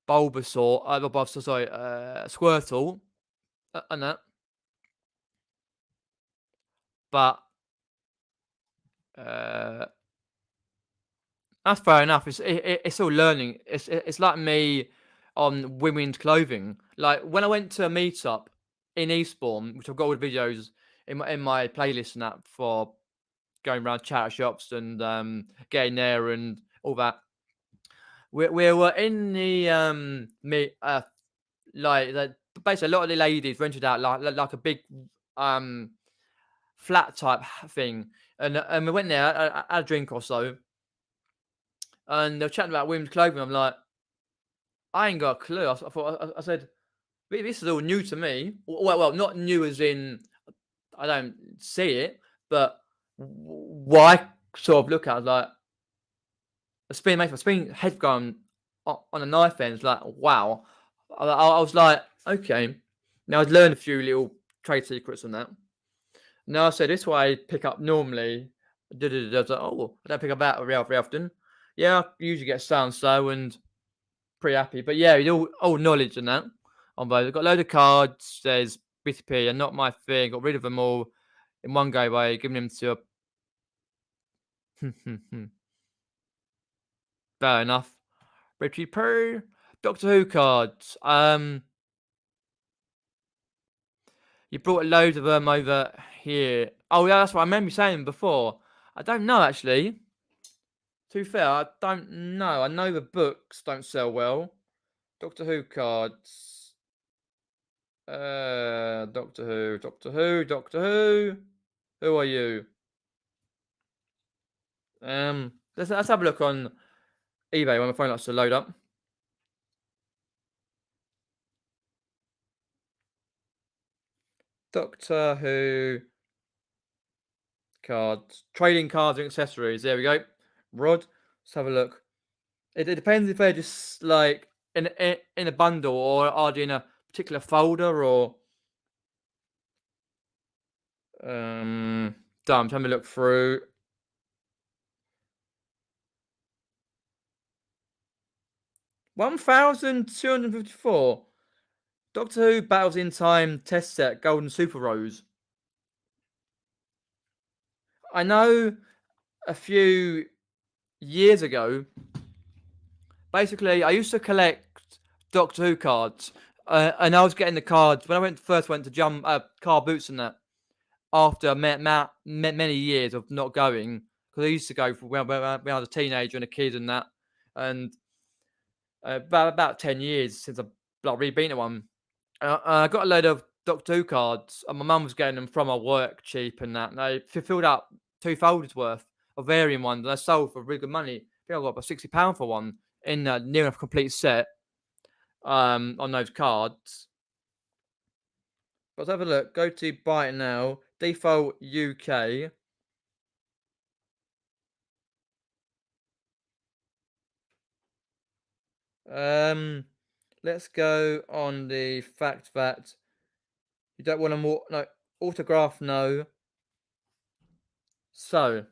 Bulbasaur, not Bulbasaur, sorry, Squirtle, and that. But uh, that's fair enough. It's all learning. It's like me on women's clothing. Like when I went to a meetup in Eastbourne, which I've got all the videos in my playlist and that for going around charity shops and getting there and all that. We were in the basically a lot of the ladies rented out like a big um flat type thing, and we went there, had a drink or so, and they were chatting about women's clothing. I'm like, I ain't got a clue. I thought I said, this is all new to me. Well, not new as in I don't see it, but what I sort of look at, like a spin head going on a knife end. It's like, wow. I was like, okay. Now I'd learned a few little trade secrets on that. Now I said, this is what I pick up normally. I was like, oh, I don't pick up that very often. Yeah, I usually get so and pretty happy. But yeah, all knowledge and that. On both. I've got a load of cards. There's BTP and not my thing. Got rid of them all in one go by giving them to a fair enough. Richie Poo. Doctor Who cards. You brought loads of them over here. Oh yeah, that's what I remember you saying before. I don't know actually. To be fair, I don't know. I know the books don't sell well. Doctor Who cards. Doctor Who, Doctor Who, Doctor Who. Who are you? Let's have a look on eBay when my phone likes to load up. Doctor Who cards, trading cards and accessories. There we go. Rod. Let's have a look. It depends if they're just like in a bundle or are they in a particular folder or damn, time to look through. $1,254. Doctor Who Battles in Time test set Golden Super Rose. I know a few years ago, basically, I used to collect Doctor Who cards, and I was getting the cards when I first went to Carboots and that. After many years of not going, because I used to go when I was a teenager and a kid and that, and about 10 years since I've like rebeen one. I got a load of Doctor Who cards, and my mum was getting them from her work cheap and that. And I filled up 2 folders worth of varying ones, and I sold for really good money. I think I got about £60 for one in a near enough complete set on those cards. But let's have a look. Go to buy it now. Default UK. Let's go on the fact that you don't want to autograph, no. So,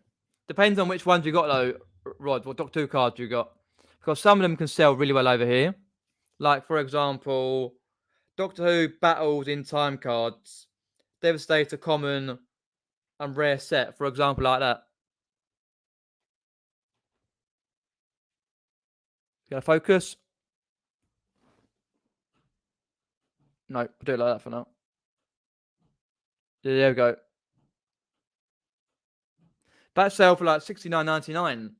depends on which ones you got though, Rod. What Doctor Who cards you got? Because some of them can sell really well over here. Like for example, Doctor Who Battles in Time cards, Devastator common and rare set. For example, like that. Gonna focus? No, I'll do it like that for now. Yeah, there we go. That sell for like $69.99.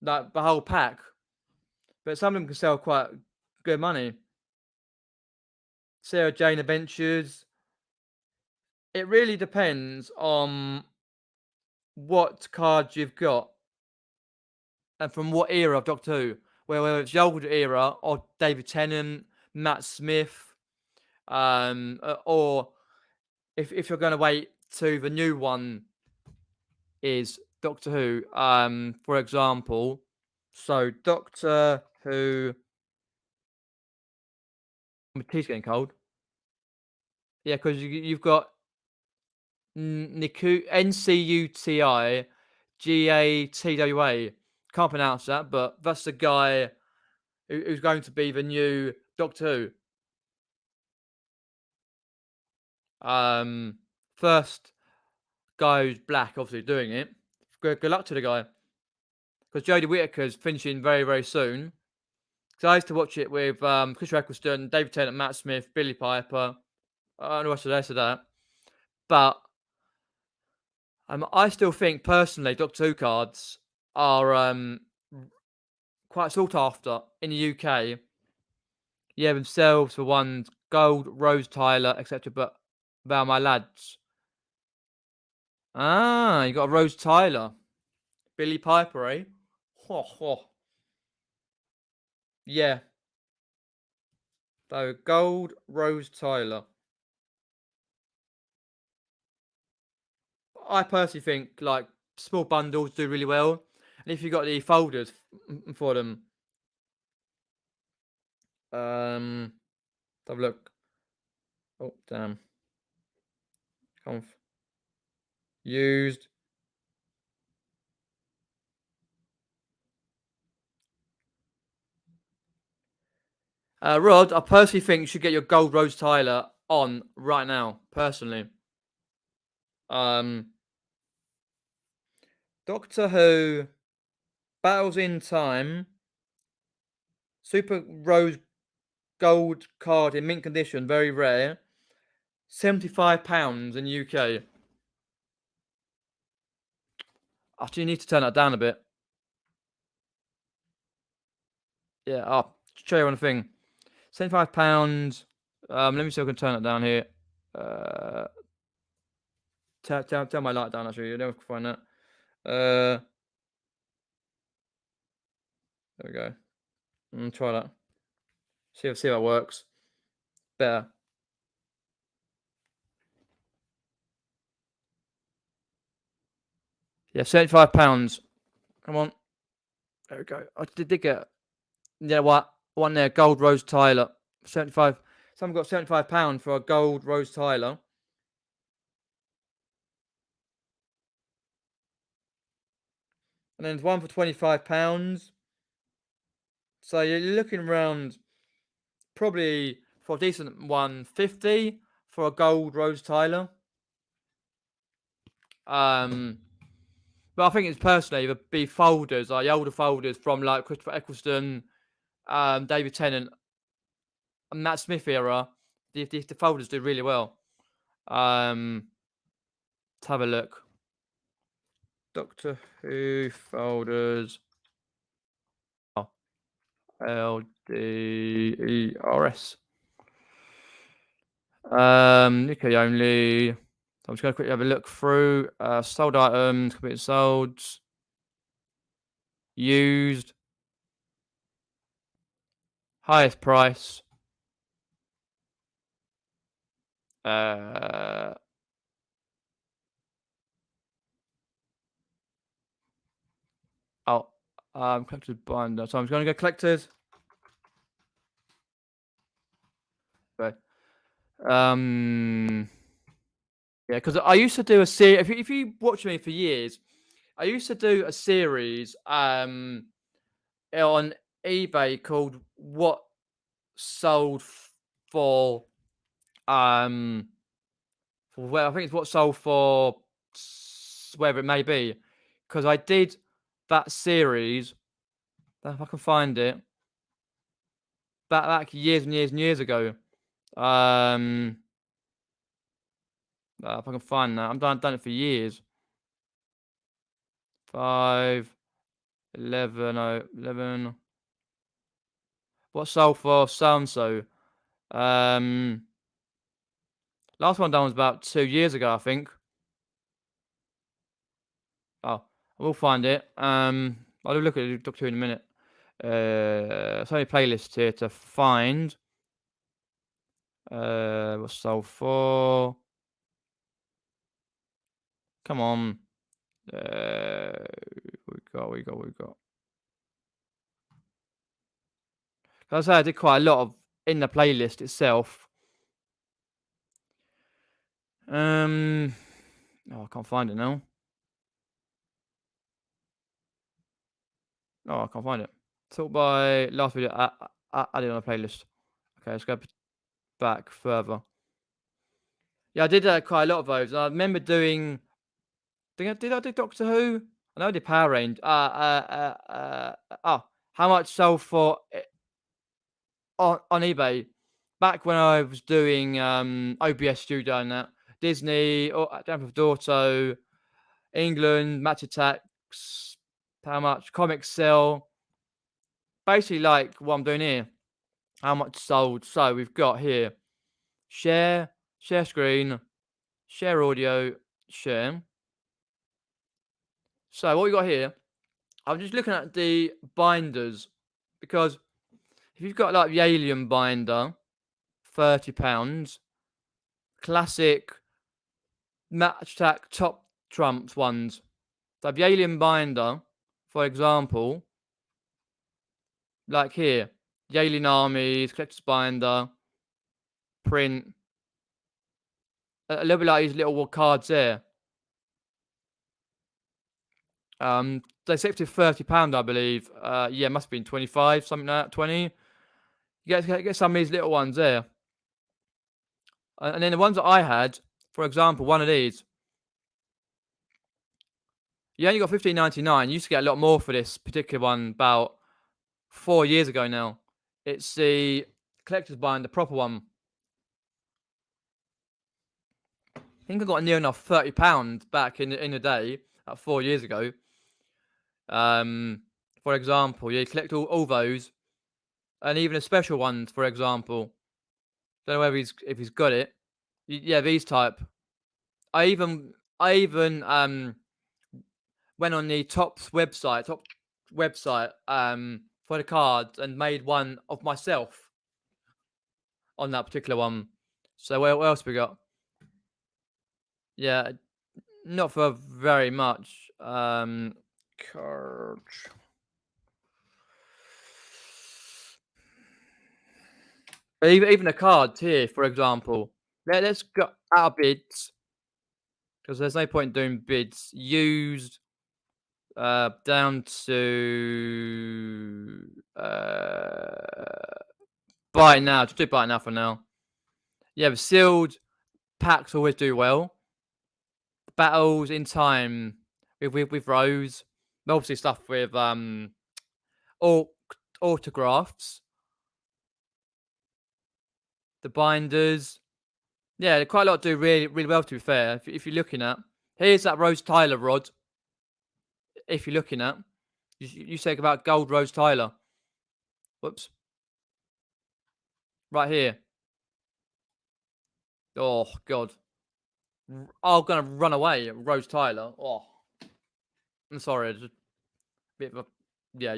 Like the whole pack. But some of them can sell quite good money. Sarah Jane Adventures. It really depends on what cards you've got and from what era of Doctor Who. Whether it's the older era or David Tennant, Matt Smith, or if you're going to wait to the new one is Doctor Who, for example. So Doctor Who. My tea's getting cold. Yeah, because you've got NCUTI Gatwa. Can't pronounce that, but that's the guy who's going to be the new Doctor Who. First guy who's black, obviously doing it. Good luck to the guy, because Jodie Whittaker's finishing very, very soon. So I used to watch it with Chris Eccleston, David Tennant, Matt Smith, Billy Piper, and the rest of that. But I still think personally, Doctor Who cards are quite sought after in the UK. Yeah, themselves for ones, Gold, Rose Tyler, etc. But about my lads. Ah, you got a Rose Tyler, Billy Piper, eh? Ho, ho. Yeah. So Gold, Rose Tyler. I personally think like small bundles do really well, and if you got the folders for them, have a look. Oh damn, conf used. Rod, I personally think you should get your Gold Rose Tyler on right now. Personally, Doctor Who, Battles in Time, Super Rose Gold card in mint condition, very rare. £75 in UK. Actually, you need to turn that down a bit. Yeah, I'll show you one thing. £75. Let me see if I can turn it down here. Turn my light down, actually. You don't have to find that. There we go. Try that. See if that works. Better. Yeah, £75. Come on. There we go. I did get. Yeah, what? One there, Gold Rose Tyler. 75. Someone got £75 for a Gold Rose Tyler. And then there's one for £25. So you're looking around probably for a decent one, 50 for a Gold Rose Tyler. But I think it's personally the folders, like the older folders from like Christopher Eccleston, David Tennant, and Matt Smith era. The folders do really well. Let's have a look. Doctor Who folders. Oh, LDERS. UK only. I'm just going to quickly have a look through. Sold items, completed sold. Used. Highest price. Collector's binder. So I'm just going to go collectors. Okay. Yeah, because I used to do a series. If you watch me for years, I used to do a series on eBay called "What Sold for well, I think it's what sold for wherever it may be." Because I did that series. If I can find it, back years and years and years ago. If I can find that, I've done it for years. 5, 11, 11. What sold for so and so? Last one done was about 2 years ago, I think. Oh, I will find it. I'll look at Doctor Who in a minute. So many playlists here to find. What's sold for? Come on. We got. As I say, I did quite a lot of in the playlist itself. Oh, I can't find it now. Oh, I can't find it. Sort by last video added on a playlist. Okay, let's go back further. Yeah, I did quite a lot of those. I remember doing. Did I do Doctor Who? I know I did Power Range. How much sold for on eBay? Back when I was doing OBS Studio and that. Disney, Grand Theft Auto, England, Match Attacks, how much? Comic Sell. Basically, like what I'm doing here. How much sold? So we've got here share screen, share audio, share. So what we got here, I'm just looking at the binders because if you've got like the Alien binder, £30, classic Match Attack top trumps ones. So the Alien binder, for example, like here, the Alien Armies, collector's binder, print, a little bit like these little cards there. They set to £30, I believe. Yeah, must have been 25, something like that, 20. You get some of these little ones there. And then the ones that I had, for example, one of these, you only got $15.99. You used to get a lot more for this particular one about 4 years ago now. It's the collector's binder, the proper one. I think I got near enough £30 back in the day, 4 years ago. For example, you collect all those, and even the special ones. For example, don't know whether if he's got it. Yeah, these type. I even went on the top website for the cards and made one of myself on that particular one. So what else we got? Yeah, not for very much. Cards. Even the cards here, for example. Let's go out of bids because there's no point doing bids. Used down to buy now. Just do buy now for now. Yeah, the sealed packs always do well. Battles in time with Rose. Obviously stuff with autographs. The binders. Yeah, quite a lot do really, really well, to be fair. If you're looking at, here's that Rose Tyler rod. If you're looking at, you say about gold Rose Tyler. Whoops. Right here. Oh, God. I'm going to run away at Rose Tyler. Oh. I'm sorry. Just a bit of a, yeah,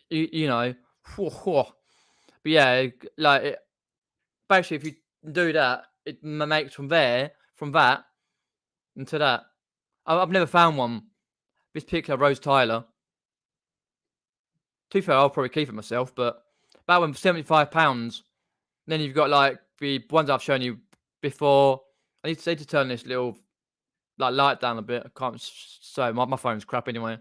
you know. But yeah, like, basically, if you do that, it makes from that, into that. I've never found one. This particular Rose Tyler. To be fair, I'll probably keep it myself, but that one for £75. Then you've got like the ones I've shown you before. I need to turn this little like light down a bit. I can't. So my phone's crap anyway.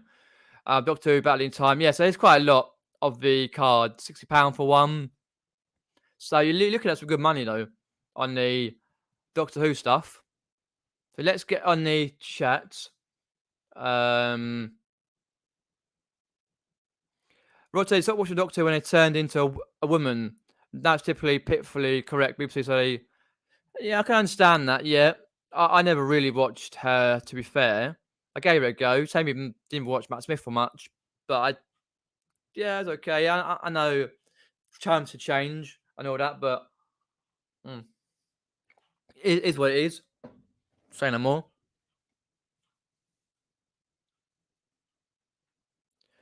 Doctor Who Battling Time. Yeah, so there's quite a lot of the card. £60 for one. So you're looking at some good money though on the Doctor Who stuff. So let's get on the chat. Rod says, stop watching Doctor Who when they turned into a woman. That's typically pitifully correct. People say, yeah, I can understand that. Yeah, I never really watched her, to be fair. I gave it a go. Same even didn't watch Matt Smith for much, but yeah, it's okay. I know times to change and all that, but it is what it is. Say no more.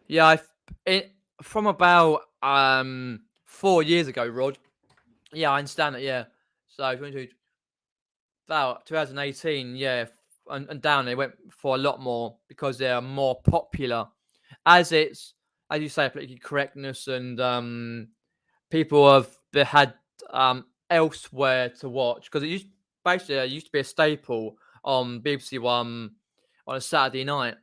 Yeah, from about 4 years ago, Rod. Yeah, I understand that. Yeah, so 22, about 2018. Yeah, and down they went for a lot more because they are more popular. As you say, politically correctness and people have had elsewhere to watch because it used to be a staple on BBC One on a Saturday night.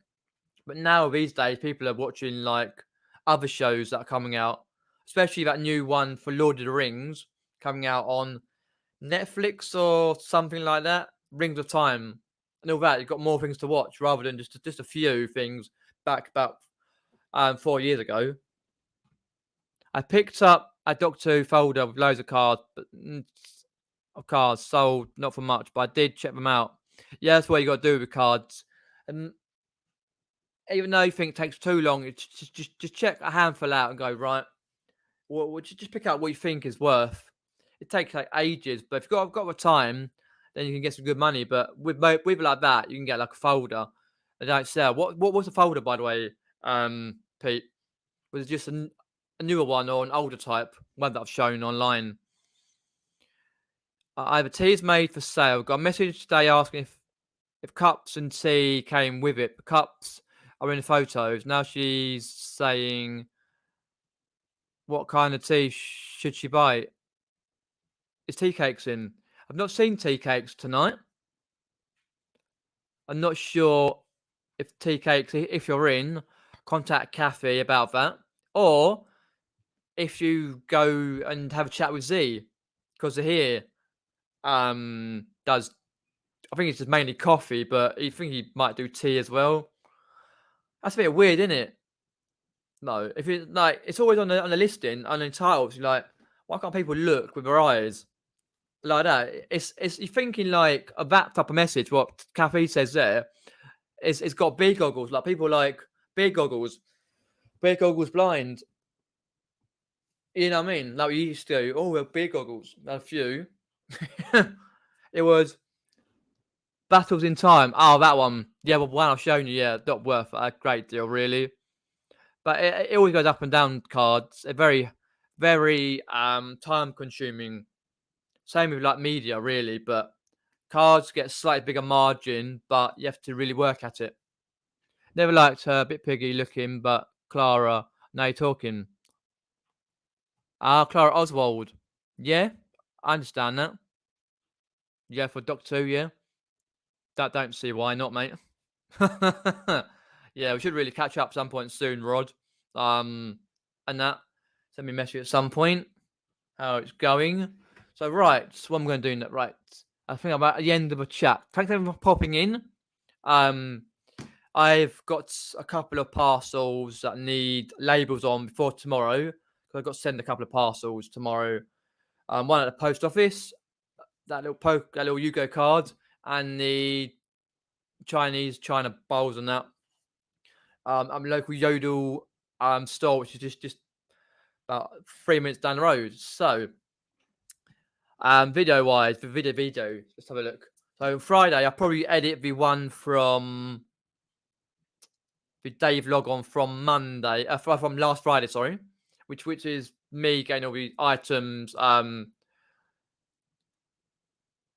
But now these days, people are watching like other shows that are coming out, especially that new one for Lord of the Rings coming out on Netflix or something like that. Rings of Time and all that. You've got more things to watch rather than just a few things back about 4 years ago. I picked up a Doctor Who folder with loads of cards, but cards sold not for much, but I did check them out. Yeah, that's what you got to do with cards. And even though you think it takes too long, it's just check a handful out and go, right, well, just pick out what you think is worth. It takes like ages, but if you've got the time, then you can get some good money. But with like that, you can get like a folder. They don't sell. What was the folder, by the way, Pete? Was it just a newer one or an older type one that I've shown online? I have a tea is made for sale. Got a message today asking if cups and tea came with it. The cups are in the photos. Now she's saying, what kind of tea should she buy? Is tea cakes in? I've not seen tea cakes tonight. I'm not sure if tea cakes, if you're in, contact Kathy about that. Or if you go and have a chat with Z, because here does, I think it's just mainly coffee, but I think he might do tea as well. That's a bit weird, isn't it? No, if it's like, it's always on the listing, on the titles. You're like, why can't people look with their eyes like that? It's you're thinking like of that type of message. What Kathy says there, it's got beer goggles. Like people like beer goggles blind. You know what I mean? Like we used to. Oh, we have beer goggles. A few. It was Battles in Time. Oh, that one. Yeah, well, one I've shown you. Yeah, not worth a great deal, really. But it always goes up and down cards. A very, very time consuming. Same with like media, really. But cards get a slightly bigger margin, but you have to really work at it. Never liked her, a bit piggy looking, but Clara, now you're talking. Clara Oswald. Yeah, I understand that. Yeah, for Doctor Who, yeah. Don't see why not, mate. Yeah, we should really catch up some point soon, Rod. And that. Send me a message at some point. How it's going. So right, so what I'm going to do right. I think I'm at the end of a chat. Thanks everyone for popping in. I've got a couple of parcels that need labels on before tomorrow. I've got to send a couple of parcels tomorrow. One at the post office, that little Yugo card, and the China bowls and that. Local Yodel store, which is just about 3 minutes down the road. So, video wise, for video, let's have a look. So Friday, I'll probably edit the one from the day vlog on from Monday, from last Friday, sorry, which is me getting all the items,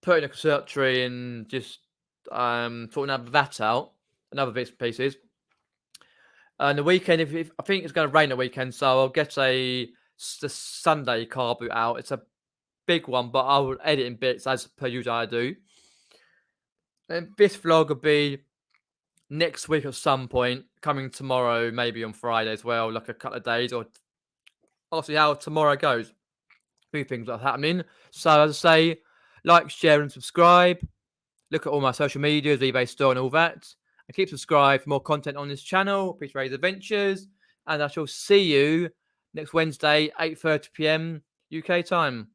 putting a conservatory and just sorting that out, and other bits and pieces. And the weekend, if I think it's going to rain the weekend, so I'll get the Sunday Carboot out. It's a big one, but I will edit in bits as per usual I do. And this vlog will be next week at some point, coming tomorrow, maybe on Friday as well, like a couple of days, or I'll see how tomorrow goes. A few things are happening. So as I say, like, share, and subscribe. Look at all my social medias, eBay store, and all that. And keep subscribed for more content on this channel, Peter Wray's Adventures. And I shall see you next Wednesday, 8:30 p.m. UK time.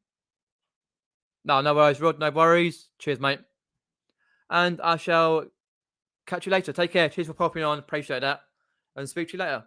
No worries, Rod, no worries. Cheers, mate. And I shall catch you later. Take care. Cheers for popping on. Appreciate that. And speak to you later.